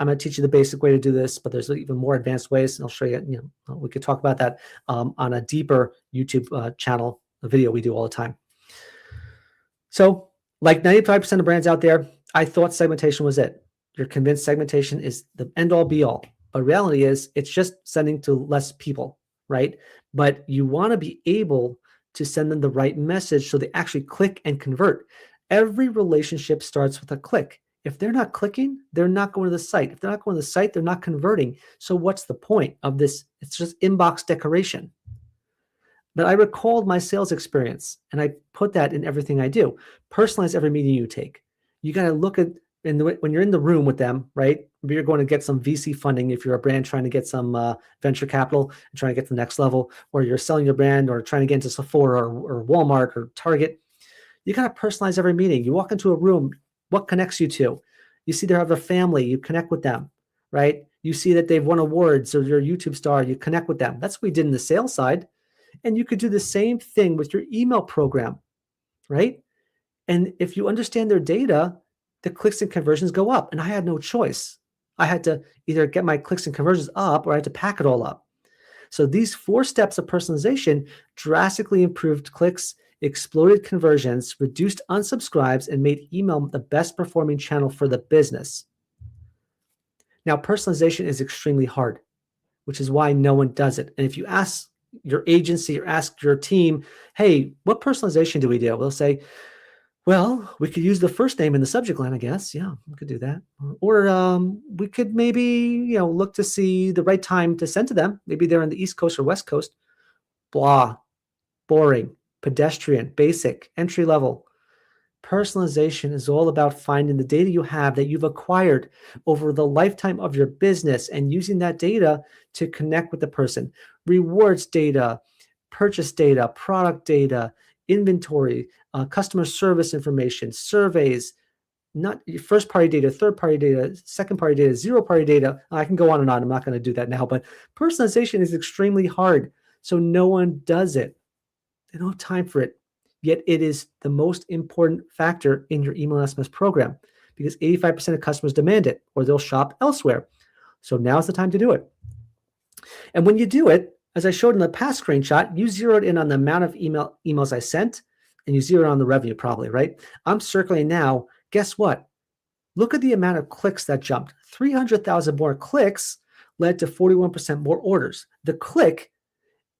S1: I'm going to teach you the basic way to do this, but there's even more advanced ways. And I'll show you, we could talk about that on a deeper YouTube channel, a video we do all the time. So like 95% of brands out there, I thought segmentation was it. You're convinced segmentation is the end all be all. But reality is it's just sending to less people, right? But you want to be able to send them the right message so they actually click and convert. Every relationship starts with a click. If they're not clicking, they're not going to the site. If they're not going to the site, they're not converting. So what's the point of this? It's just inbox decoration. But I recalled my sales experience and I put that in everything I do. Personalize every meeting you take. You got to look at when you're in the room with them, right? Maybe you're going to get some VC funding if you're a brand trying to get some venture capital and trying to get to the next level, or you're selling your brand or trying to get into Sephora or Walmart or Target. You got to personalize every meeting. You walk into a room, what connects you to? You see they have a family, you connect with them, right? You see that they've won awards or you're a YouTube star, you connect with them. That's what we did in the sales side. And you could do the same thing with your email program, right? And if you understand their data, the clicks and conversions go up. And I had no choice. I had to either get my clicks and conversions up or I had to pack it all up. So these 4 steps of personalization drastically improved clicks, exploded conversions, reduced unsubscribes, and made email the best performing channel for the business. Now, personalization is extremely hard, which is why no one does it. And if you ask your agency or ask your team, hey, what personalization do we do? They'll say, well, we could use the first name in the subject line, I guess. Yeah, we could do that. Or we could maybe, look to see the right time to send to them. Maybe they're on the East Coast or West Coast. Blah, boring, pedestrian, basic, entry level. Personalization is all about finding the data you have that you've acquired over the lifetime of your business and using that data to connect with the person. Rewards data, purchase data, product data, inventory, customer service information, surveys, not first party data, third party data, second party data, zero party data. I can go on and on. I'm not going to do that now, but personalization is extremely hard. So no one does it. They don't have time for it. Yet it is the most important factor in your email SMS program because 85% of customers demand it or they'll shop elsewhere. So now's the time to do it. And when you do it, as I showed in the past screenshot, you zeroed in on the amount of emails I sent and you zeroed on the revenue probably, right? I'm circling now. Guess what? Look at the amount of clicks that jumped. 300,000 more clicks led to 41% more orders. The click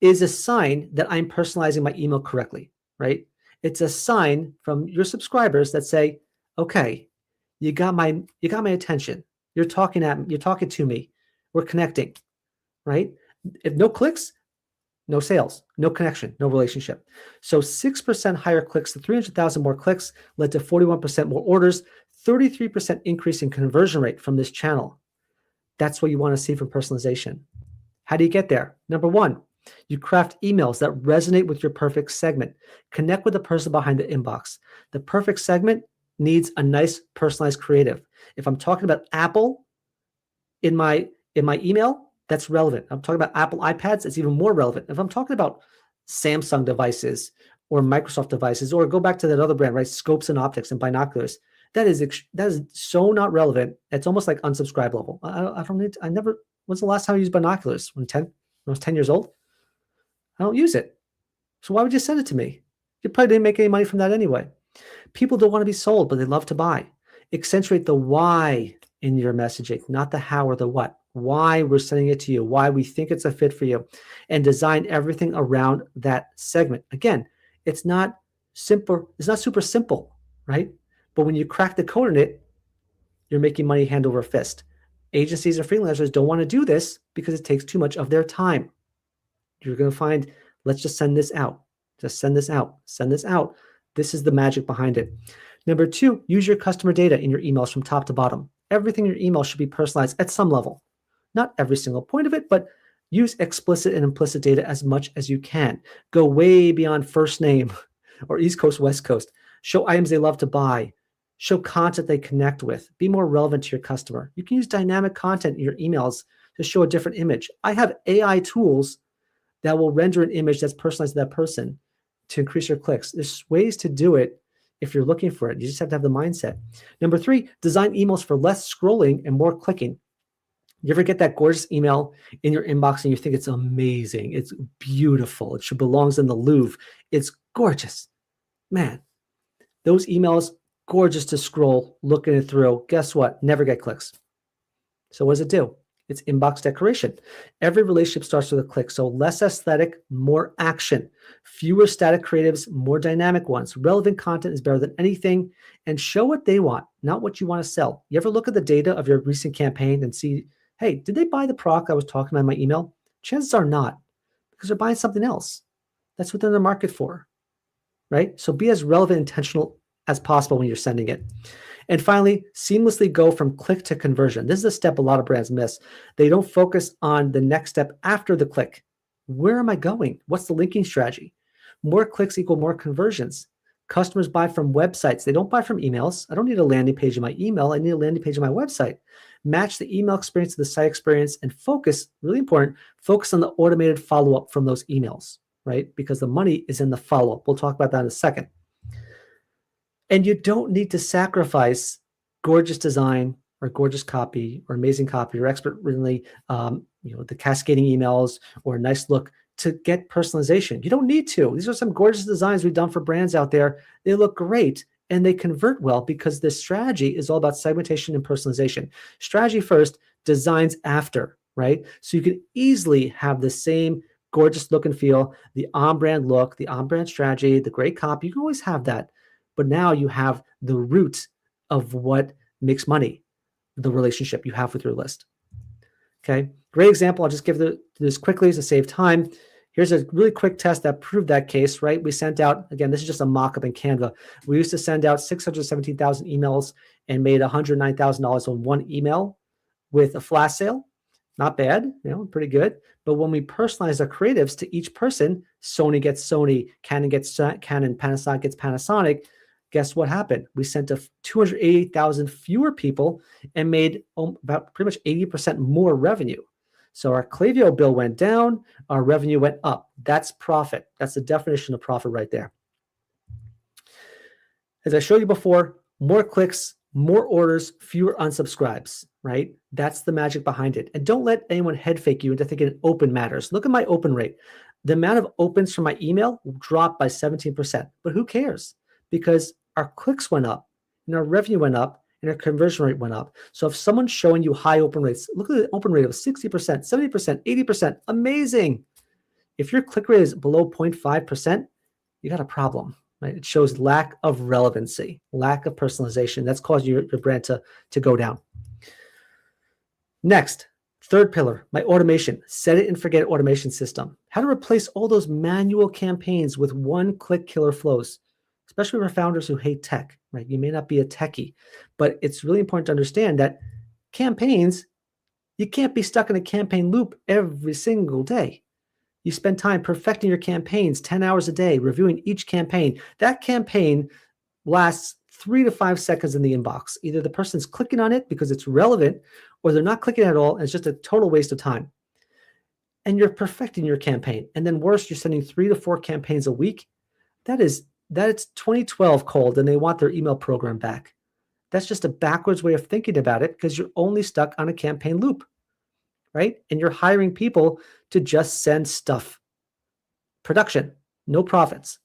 S1: is a sign that I'm personalizing my email correctly, right? It's a sign from your subscribers that say, okay, you got my attention. You're talking to me. We're connecting, right? If no clicks, no sales, no connection, no relationship. So 6% higher clicks, the 300,000 more clicks led to 41% more orders, 33% increase in conversion rate from this channel. That's what you want to see from personalization. How do you get there? Number one, you craft emails that resonate with your perfect segment. Connect with the person behind the inbox. The perfect segment needs a nice personalized creative. If I'm talking about Apple in my email, that's relevant. I'm talking about Apple iPads, it's even more relevant. If I'm talking about Samsung devices or Microsoft devices, or go back to that other brand, right? Scopes and optics and binoculars. That is so not relevant. It's almost like unsubscribe level. When's the last time I used binoculars? When I was 10 years old? I don't use it. So why would you send it to me? You probably didn't make any money from that anyway. People don't want to be sold, but they love to buy. Accentuate the why in your messaging, not the how or the what. Why we're sending it to you, why we think it's a fit for you, and design everything around that segment. Again, it's not simple. It's not super simple, right? But when you crack the code in it, you're making money hand over fist. Agencies or freelancers don't want to do this because it takes too much of their time. You're going to find, let's just send this out. Just send this out. Send this out. This is the magic behind it. Number two, use your customer data in your emails from top to bottom. Everything in your email should be personalized at some level. Not every single point of it, but use explicit and implicit data as much as you can. Go way beyond first name or East Coast, West Coast. Show items they love to buy. Show content they connect with. Be more relevant to your customer. You can use dynamic content in your emails to show a different image. I have AI tools that will render an image that's personalized to that person to increase your clicks. There's ways to do it if you're looking for it. You just have to have the mindset. Number three, design emails for less scrolling and more clicking. You ever get that gorgeous email in your inbox and you think it's amazing, it's beautiful, it should belongs in the Louvre, it's gorgeous. Man, those emails, gorgeous to scroll, looking it through. Guess what? Never get clicks. So what does it do? It's inbox decoration. Every relationship starts with a click. So less aesthetic, more action. Fewer static creatives, more dynamic ones. Relevant content is better than anything. And show what they want, not what you want to sell. You ever look at the data of your recent campaign and see, hey, did they buy the product I was talking about in my email? Chances are not, because they're buying something else. That's what they're in the market for, right? So be as relevant and intentional as possible when you're sending it. And finally, seamlessly go from click to conversion. This is a step a lot of brands miss. They don't focus on the next step after the click. Where am I going? What's the linking strategy? More clicks equal more conversions. Customers buy from websites. They don't buy from emails. I don't need a landing page in my email. I need a landing page on my website. Match the email experience to the site experience and focus, really important, focus on the automated follow-up from those emails, right? Because the money is in the follow-up. We'll talk about that in a second. And you don't need to sacrifice gorgeous design or gorgeous copy or amazing copy or expertly, the cascading emails or a nice look to get personalization. You don't need to. These are some gorgeous designs we've done for brands out there. They look great and they convert well because the strategy is all about segmentation and personalization. Strategy first, designs after, right? So you can easily have the same gorgeous look and feel, the on-brand look, the on-brand strategy, the great copy. You can always have that. But now you have the root of what makes money, the relationship you have with your list. Okay, great example. I'll just give this quickly to save time. Here's a really quick test that proved that case, right? We sent out, again, this is just a mock-up in Canva. We used to send out 617,000 emails and made $109,000 on one email with a flash sale. Not bad, pretty good. But when we personalize our creatives to each person, Sony gets Sony, Canon gets Canon, Panasonic gets Panasonic. Guess what happened? We sent to 288,000 fewer people and made about pretty much 80% more revenue. So our Klaviyo bill went down, our revenue went up. That's profit. That's the definition of profit right there. As I showed you before, more clicks, more orders, fewer unsubscribes, right? That's the magic behind it. And don't let anyone head fake you into thinking open matters. Look at my open rate. The amount of opens from my email dropped by 17%, but who cares? Because our clicks went up and our revenue went up and our conversion rate went up. So if someone's showing you high open rates, look at the open rate of 60%, 70%, 80%, amazing. If your click rate is below 0.5%, you got a problem. Right? It shows lack of relevancy, lack of personalization. That's caused your brand to go down. Next, third pillar, my automation. Set it and forget it automation system. How to replace all those manual campaigns with one-click killer flows, especially for founders who hate tech. Right? You may not be a techie, but it's really important to understand that campaigns, you can't be stuck in a campaign loop every single day. You spend time perfecting your campaigns, 10 hours a day, reviewing each campaign. That campaign lasts 3 to 5 seconds in the inbox. Either the person's clicking on it because it's relevant, or they're not clicking at all, and it's just a total waste of time. And you're perfecting your campaign. And then worse, you're sending 3 to 4 campaigns a week. That's 2012 cold, and they want their email program back. That's just a backwards way of thinking about it because you're only stuck on a campaign loop. Right? And you're hiring people to just send stuff. Production, no profits.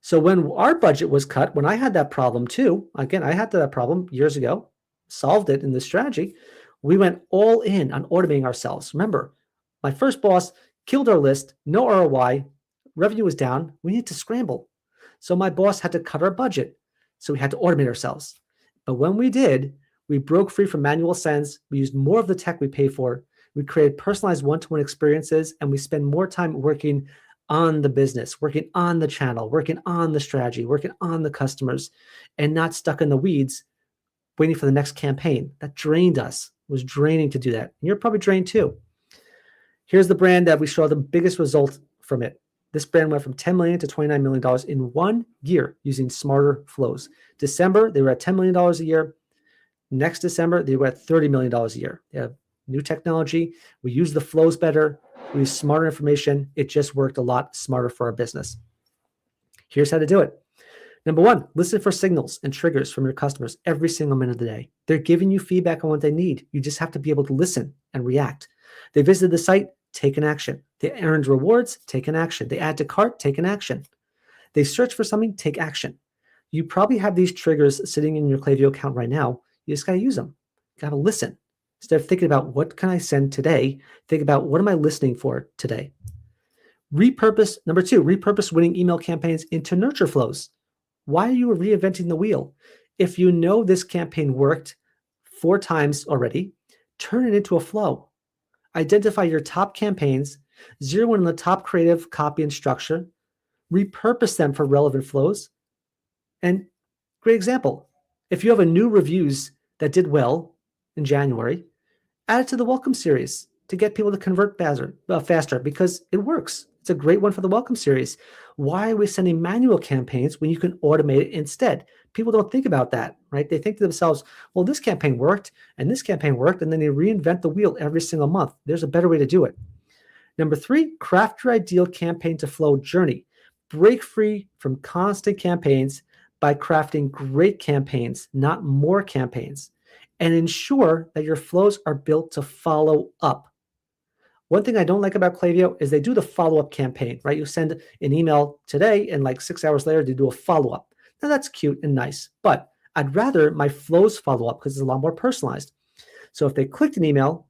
S1: So when our budget was cut, when I had that problem too, again, I had that problem years ago, solved it in this strategy. We went all in on automating ourselves. Remember, my first boss killed our list, no ROI, revenue was down, we need to scramble. So my boss had to cut our budget. So we had to automate ourselves. But when we did, we broke free from manual sends. We used more of the tech we pay for. We created personalized one-to-one experiences, and we spend more time working on the business, working on the channel, working on the strategy, working on the customers, and not stuck in the weeds waiting for the next campaign. That drained us. It was draining to do that. And you're probably drained too. Here's the brand that we saw the biggest result from it. This brand went from $10 million to $29 million in 1 year using smarter flows. December, they were at $10 million a year. Next December, they were at $30 million a year. They have new technology. We use the flows better. We use smarter information. It just worked a lot smarter for our business. Here's how to do it. Number 1, listen for signals and triggers from your customers every single minute of the day. They're giving you feedback on what they need. You just have to be able to listen and react. They visited the site, take an action. They earned rewards, take an action. They add to cart, take an action. They search for something, take action. You probably have these triggers sitting in your Klaviyo account right now. You just got to use them. Got to listen. Instead of thinking about what can I send today, think about what am I listening for today. Number 2, repurpose winning email campaigns into nurture flows. Why are you reinventing the wheel? If you know this campaign worked 4 times already, turn it into a flow. Identify your top campaigns, zero in on the top creative, copy, and structure, repurpose them for relevant flows. And great example, if you have a new reviews that did well in January, add it to the welcome series to get people to convert faster because it works. It's a great one for the welcome series. Why are we sending manual campaigns when you can automate it instead? People don't think about that, right? They think to themselves, well, this campaign worked and this campaign worked, and then they reinvent the wheel every single month. There's a better way to do it. Number 3, craft your ideal campaign to flow journey. Break free from constant campaigns by crafting great campaigns, not more campaigns, and ensure that your flows are built to follow up. One thing I don't like about Klaviyo is they do the follow-up campaign, right? You send an email today and like 6 hours later, they do a follow-up. Now that's cute and nice, but I'd rather my flows follow up because it's a lot more personalized. So if they clicked an email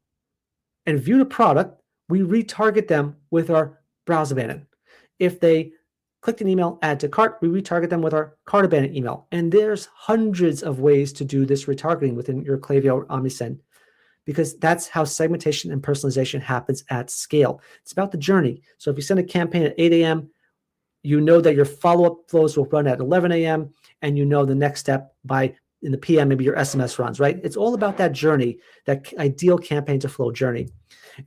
S1: and viewed a product, we retarget them with our browse abandon. If they clicked an email, add to cart, we retarget them with our cart abandon email. And there's hundreds of ways to do this retargeting within your Klaviyo OmniSend, because that's how segmentation and personalization happens at scale. It's about the journey. So if you send a campaign at 8 a.m., you know that your follow-up flows will run at 11 a.m., and you know the next step by in the PM, maybe your SMS runs, right? It's all about that journey, that ideal campaign to flow journey.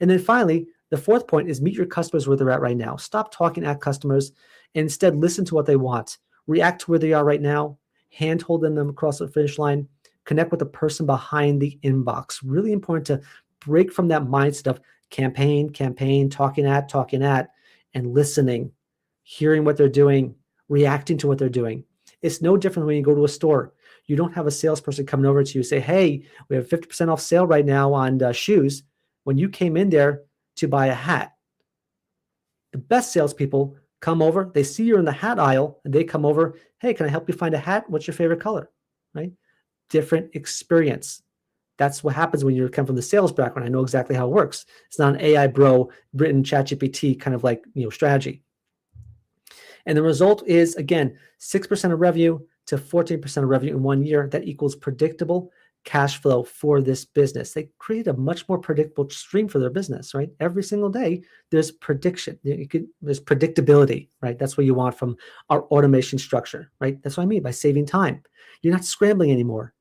S1: And then finally, the fourth point is meet your customers where they're at right now. Stop talking at customers and instead listen to what they want. React to where they are right now, hand-hold them across the finish line, connect with the person behind the inbox. Really important to break from that mindset of campaign, talking at, and listening, hearing what they're doing, reacting to what they're doing. It's no different when you go to a store. You don't have a salesperson coming over to you and say, hey, we have 50% off sale right now on shoes. When you came in there to buy a hat, the best salespeople come over, they see you're in the hat aisle, and they come over, hey, can I help you find a hat? What's your favorite color, right? Different experience. That's what happens when you come from the sales background. I know exactly how it works. It's not an AI bro written ChatGPT kind of like, strategy. And the result is, again, 6% of revenue to 14% of revenue in 1 year. That equals predictable cash flow for this business. They create a much more predictable stream for their business, right? Every single day, there's prediction. There's predictability, right? That's what you want from our automation structure, right? That's what I mean by saving time. You're not scrambling anymore.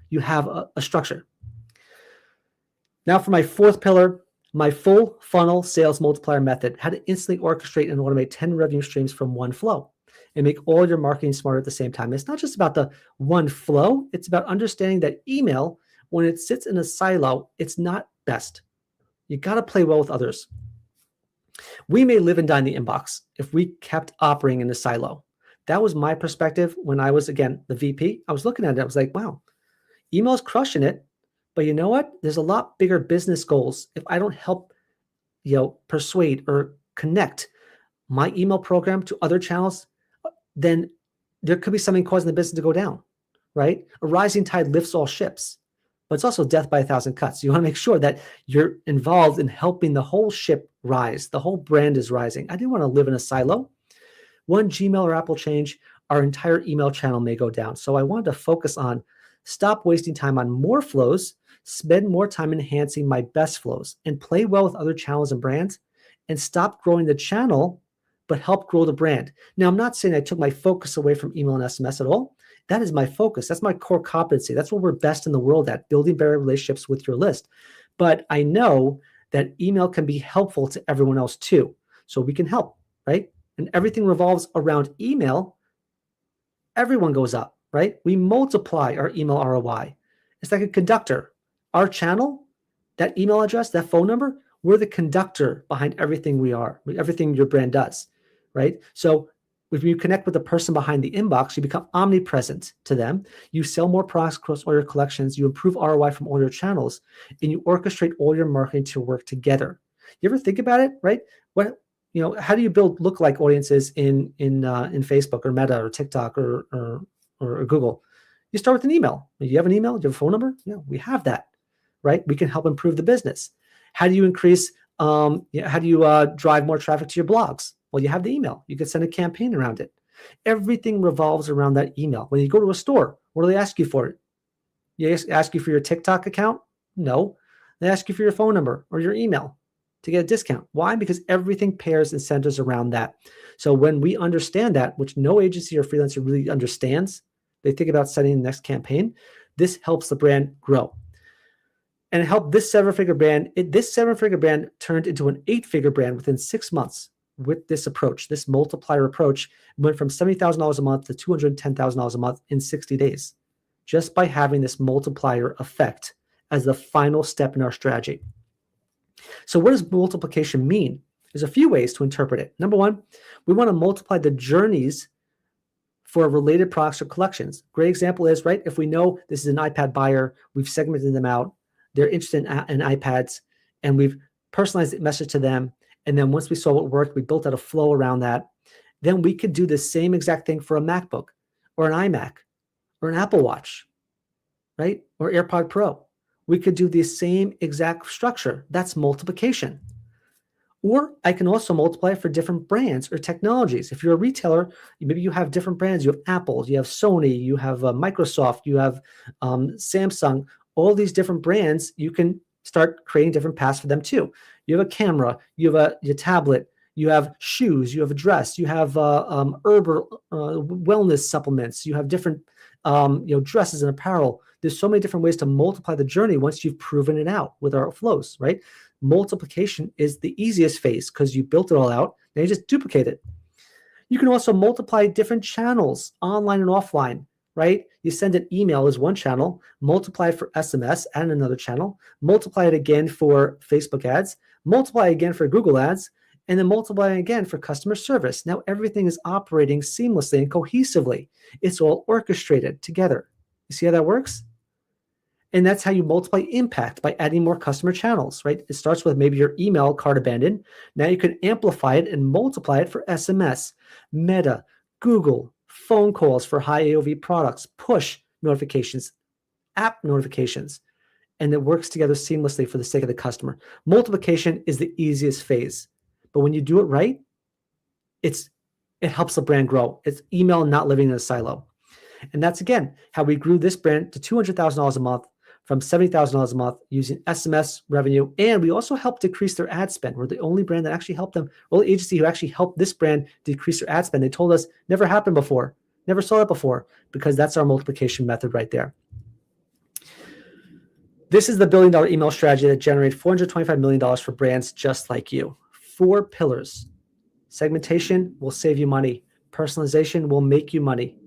S1: You have a structure. Now for my fourth pillar, my full funnel sales multiplier method, how to instantly orchestrate and automate 10 revenue streams from one flow and make all your marketing smarter at the same time. It's not just about the one flow. It's about understanding that email, when it sits in a silo, it's not best. You got to play well with others. We may live and die in the inbox if we kept operating in the silo. That was my perspective when I was, again, the VP. I was looking at it. I was like, wow, email's crushing it. But you know what? There's a lot bigger business goals. If I don't help, persuade or connect my email program to other channels, then there could be something causing the business to go down, right? A rising tide lifts all ships, but it's also death by 1,000 cuts. You want to make sure that you're involved in helping the whole ship rise. The whole brand is rising. I didn't want to live in a silo. One Gmail or Apple change, our entire email channel may go down. So I wanted to focus on stop wasting time on more flows, spend more time enhancing my best flows, and play well with other channels and brands, and stop growing the channel, but help grow the brand. Now, I'm not saying I took my focus away from email and SMS at all. That is my focus. That's my core competency. That's what we're best in the world at, building better relationships with your list. But I know that email can be helpful to everyone else too. So we can help, right? And everything revolves around email. Everyone goes up, right? We multiply our email ROI. It's like a conductor. Our channel, that email address, that phone number, we're the conductor behind everything we are, everything your brand does, right? So if you connect with the person behind the inbox, you become omnipresent to them. You sell more products across all your collections. You improve ROI from all your channels, and you orchestrate all your marketing to work together. You ever think about it, right? How do you build lookalike audiences in Facebook or Meta or TikTok or Google? You start with an email. Do you have an email? Do you have a phone number? Yeah, we have that, right? We can help improve the business. How do you increase? How do you drive more traffic to your blogs? Well, you have the email. You can send a campaign around it. Everything revolves around that email. When you go to a store, what do they ask you for? You ask you for your TikTok account? No. They ask you for your phone number or your email to get a discount. Why? Because everything pairs and centers around that. So when we understand that, which no agency or freelancer really understands, they think about setting the next campaign. This helps the brand grow. And it helped this seven-figure brand. This seven-figure brand turned into an eight-figure brand within 6 months with this approach. This multiplier approach went from $70,000 a month to $210,000 a month in 60 days, just by having this multiplier effect as the final step in our strategy. So what does multiplication mean? There's a few ways to interpret it. Number one, we want to multiply the journeys for related products or collections. Great example is, right, if we know this is an iPad buyer, we've segmented them out, they're interested in iPads, and we've personalized the message to them. And then once we saw what worked, we built out a flow around that. Then we could do the same exact thing for a MacBook or an iMac or an Apple Watch, right? Or AirPod Pro. We could do the same exact structure. That's multiplication. Or I can also multiply for different brands or technologies. If you're a retailer, maybe you have different brands. You have Apple, you have Sony, you have Microsoft, you have Samsung. All these different brands, you can start creating different paths for them too. You have a camera, you have your tablet, You have shoes, you have a dress, you have herbal wellness supplements, you have different dresses and apparel. There's so many different ways to multiply the journey once you've proven it out with our flows, right? Multiplication is the easiest phase because you built it all out. Now you just duplicate it. You can also multiply different channels, online and offline, right? You send an email as one channel, multiply it for SMS and another channel, multiply it again for Facebook ads, multiply again for Google ads, and then multiply again for customer service. Now everything is operating seamlessly and cohesively. It's all orchestrated together. You see how that works? And that's how you multiply impact, by adding more customer channels, right? It starts with maybe your email cart abandoned. Now you can amplify it and multiply it for SMS, Meta, Google, phone calls for high AOV products, push notifications, app notifications, and it works together seamlessly for the sake of the customer. Multiplication is the easiest phase, but when you do it right, it helps the brand grow. It's email not living in a silo. And that's, again, how we grew this brand to $200,000 a month from $70,000 a month using SMS revenue. And we also helped decrease their ad spend. We're the only brand that actually helped them, only agency who actually helped this brand decrease their ad spend. They told us never happened before, never saw that before, because that's our multiplication method right there. This is the $1 billion email strategy that generated $425 million for brands just like you. 4 pillars. Segmentation will save you money. Personalization will make you money.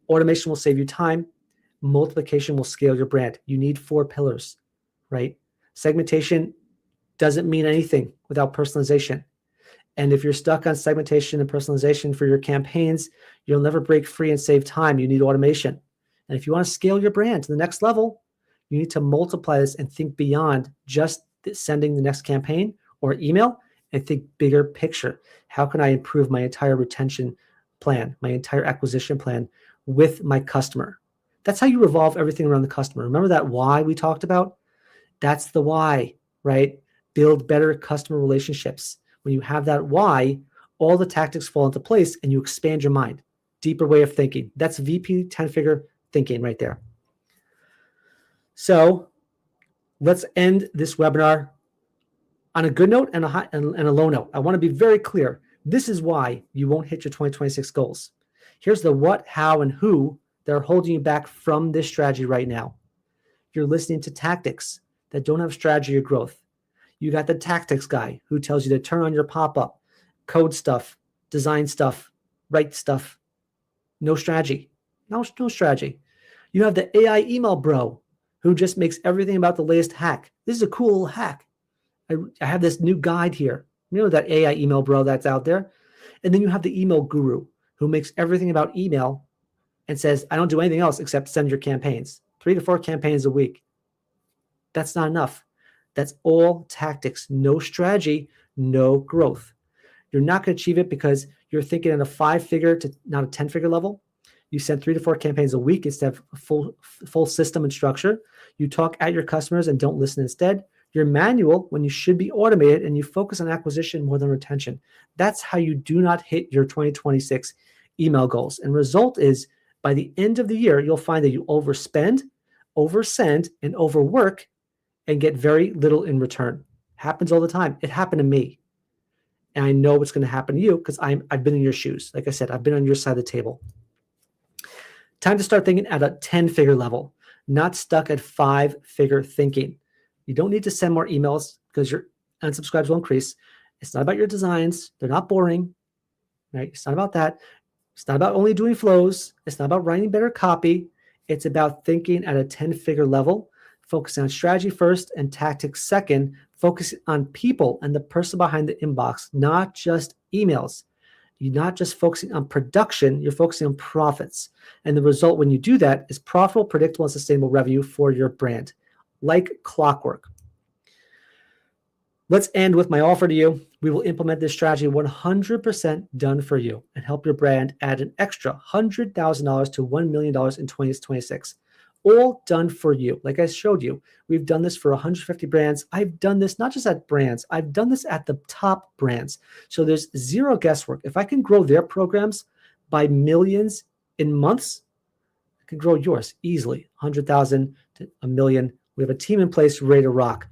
S1: Automation will save you time. Multiplication will scale your brand. You need 4 pillars, right? Segmentation doesn't mean anything without personalization. And if you're stuck on segmentation and personalization for your campaigns, you'll never break free and save time. You need automation. And if you want to scale your brand to the next level, you need to multiply this and think beyond just sending the next campaign or email, and think bigger picture. How can I improve my entire retention plan, my entire acquisition plan with my customer? That's how you revolve everything around the customer. Remember that why we talked about? That's the why, right? Build better customer relationships. When you have that why, all the tactics fall into place and you expand your mind. Deeper way of thinking. That's VP 10-figure thinking right there. So let's end this webinar on a good note and a low note. I want to be very clear. This is why you won't hit your 2026 goals. Here's the what, how, and who that are holding you back from this strategy right now. You're listening to tactics that don't have strategy or growth. You got the tactics guy who tells you to turn on your pop-up, code stuff, design stuff, write stuff. No strategy. No strategy. You have the AI email bro who just makes everything about the latest hack. This is a cool little hack. I have this new guide here. You know that AI email bro that's out there? And then you have the email guru who makes everything about email and says, I don't do anything else except send your campaigns. 3 to 4 campaigns a week. That's not enough. That's all tactics. No strategy, no growth. You're not going to achieve it because you're thinking at a 5-figure to not a 10-figure level. You send 3 to 4 campaigns a week instead of a full system and structure. You talk at your customers and don't listen instead. You're manual when you should be automated, and you focus on acquisition more than retention. That's how you do not hit your 2026 email goals. And result is, by the end of the year, you'll find that you overspend, oversend, and overwork and get very little in return. Happens all the time. It happened to me. And I know what's going to happen to you because I've been in your shoes. Like I said, I've been on your side of the table. Time to start thinking at a 10-figure level, not stuck at 5-figure thinking. You don't need to send more emails because your unsubscribes will increase. It's not about your designs. They're not boring, right? It's not about that. It's not about only doing flows. It's not about writing better copy. It's about thinking at a 10-figure level, focusing on strategy first and tactics second, focusing on people and the person behind the inbox, not just emails. You're not just focusing on production, you're focusing on profits. And the result when you do that is profitable, predictable, and sustainable revenue for your brand, like clockwork. Let's end with my offer to you. We will implement this strategy 100% done for you and help your brand add an extra $100,000 to $1 million in 2026. All done for you. Like I showed you, we've done this for 150 brands. I've done this not just at brands, I've done this at the top brands. So there's zero guesswork. If I can grow their programs by millions in months, I can grow yours easily, 100,000 to a million. We have a team in place ready to rock.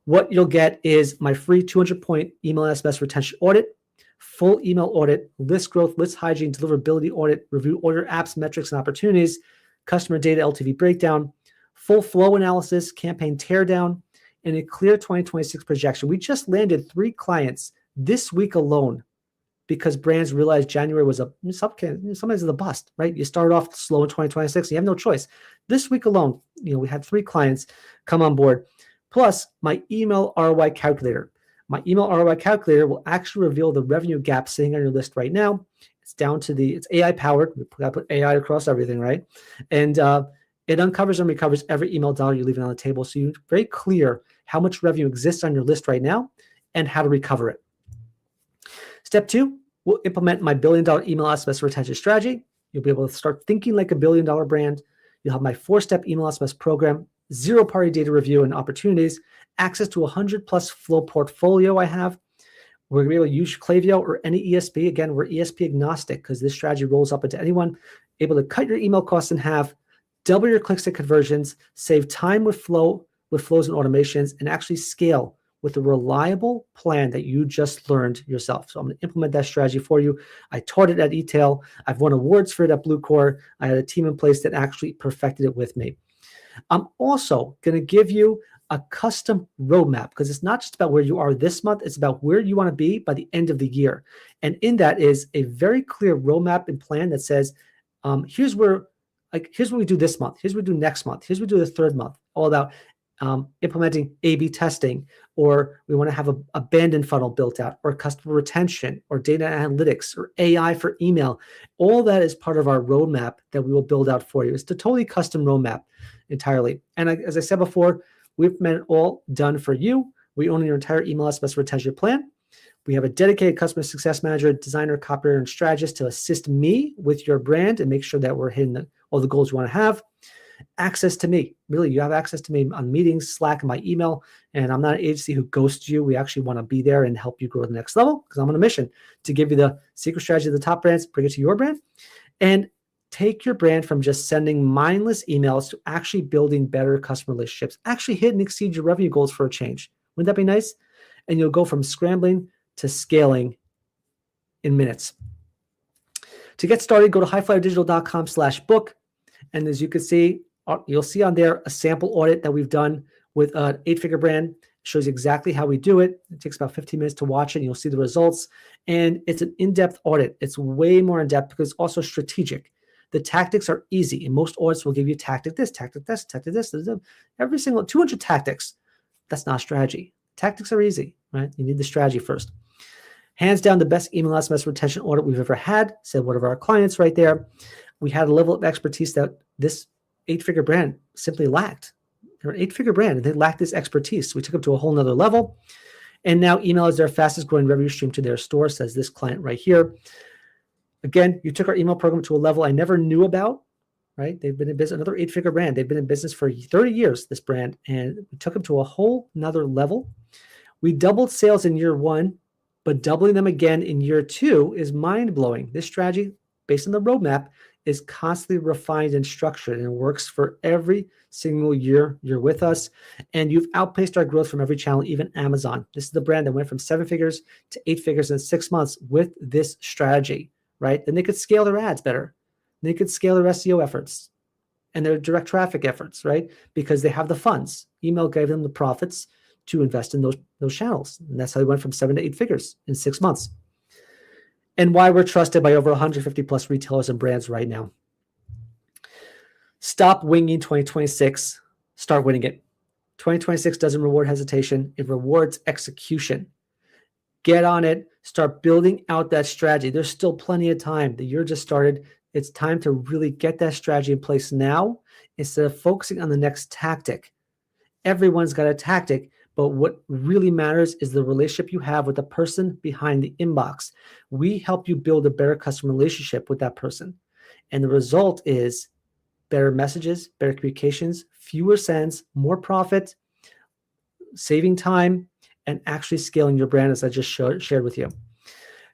S1: What you'll get is my free 200-point email and SMS retention audit. full email audit, list growth, list hygiene, deliverability audit, review order apps, metrics, and opportunities, customer data, LTV breakdown, full flow analysis, campaign teardown, and a clear 2026 projection. We just landed 3 clients this week alone because brands realized January was sometimes a bust, right? You started off slow in 2026, you have no choice. This week alone, we had 3 clients come on board, plus my email ROI calculator. My email ROI calculator will actually reveal the revenue gap sitting on your list right now. It's AI powered. We got to put AI across everything, right? And it uncovers and recovers every email dollar you're leaving on the table. So you're very clear how much revenue exists on your list right now and how to recover it. Step 2, we'll implement my $1 billion email SMS retention strategy. You'll be able to start thinking like a $1 billion brand. You'll have my 4-step email SMS program, 0-party data review and opportunities, access to 100+ flow portfolio I have. We're going to be able to use Klaviyo or any ESP. Again, we're ESP agnostic because this strategy rolls up into anyone. Able to cut your email costs in half, double your clicks to conversions, save time with flows and automations, and actually scale with a reliable plan that you just learned yourself. So I'm going to implement that strategy for you. I taught it at eTail. I've won awards for it at Bluecore. I had a team in place that actually perfected it with me. I'm also going to give you a custom roadmap because it's not just about where you are this month. It's about where you want to be by the end of the year. And in that is a very clear roadmap and plan that says, here's what we do this month. Here's what we do next month. Here's what we do the third month. All about implementing A/B testing, or we want to have a abandoned funnel built out, or customer retention, or data analytics, or AI for email. All that is part of our roadmap that we will build out for you. It's a totally custom roadmap entirely. And as I said before, we've made it all done for you. We own your entire email SMS retention plan. We have a dedicated customer success manager, designer, copywriter, and strategist to assist me with your brand and make sure that we're hitting all the goals you want to have. Access to me. Really, you have access to me on meetings, Slack, and my email. And I'm not an agency who ghosts you. We actually want to be there and help you grow to the next level because I'm on a mission to give you the secret strategy of the top brands, bring it to your brand, and take your brand from just sending mindless emails to actually building better customer relationships. Actually hit and exceed your revenue goals for a change. Wouldn't that be nice? And you'll go from scrambling to scaling in minutes. To get started, go to highflyerdigital.com/book. And as you can see, you'll see on there a sample audit that we've done with an 8-figure brand. It shows you exactly how we do it. It takes about 15 minutes to watch it, and you'll see the results. And it's an in-depth audit. It's way more in-depth because it's also strategic. The tactics are easy, and most audits will give you tactic this, tactic this, tactic this. Every single 200 tactics. That's not strategy. Tactics are easy, right? You need the strategy first. Hands down, the best email SMS retention audit we've ever had, said one of our clients right there. We had a level of expertise that this 8-figure brand simply lacked. They're an 8-figure brand, and they lacked this expertise. So we took them to a whole nother level. And now email is their fastest growing revenue stream to their store, says this client right here. Again, you took our email program to a level I never knew about, right? They've been in business, another 8-figure brand. They've been in business for 30 years, this brand, and we took them to a whole nother level. We doubled sales in year 1, but doubling them again in year 2 is mind-blowing. This strategy, based on the roadmap, is constantly refined and structured, and it works for every single year you're with us. And you've outpaced our growth from every channel, even Amazon. This is the brand that went from 7 figures to 8 figures in 6 months with this strategy, right? Then they could scale their ads better. They could scale their SEO efforts and their direct traffic efforts, right? Because they have the funds. Email gave them the profits to invest in those channels. And that's how they went from 7 to 8 figures in 6 months. And why we're trusted by over 150 plus retailers and brands right now. Stop winging 2026. Start winning it. 2026 doesn't reward hesitation. It rewards execution. Get on it. Start building out that strategy. There's still plenty of time. The year just started. It's time to really get that strategy in place now instead of focusing on the next tactic. Everyone's got a tactic, but what really matters is the relationship you have with the person behind the inbox. We help you build a better customer relationship with that person. And the result is better messages, better communications, fewer sends, more profit, saving time, and actually scaling your brand, as I just shared with you.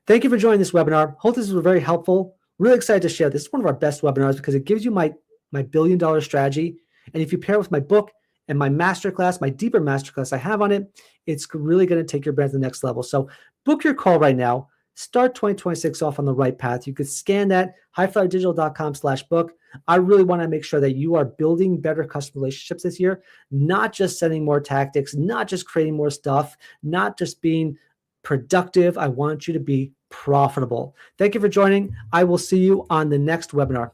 S1: Thank you for joining this webinar. Hope this was very helpful. Really excited to share. This is one of our best webinars because it gives you my $1 billion strategy. And if you pair it with my book and my masterclass, my deeper masterclass I have on it, it's really going to take your brand to the next level. So book your call right now. start 2026 off on the right path. You could scan that, highflyerdigital.com/book. I really want to make sure that you are building better customer relationships this year, not just sending more tactics, not just creating more stuff, not just being productive. I want you to be profitable. Thank you for joining. I will see you on the next webinar.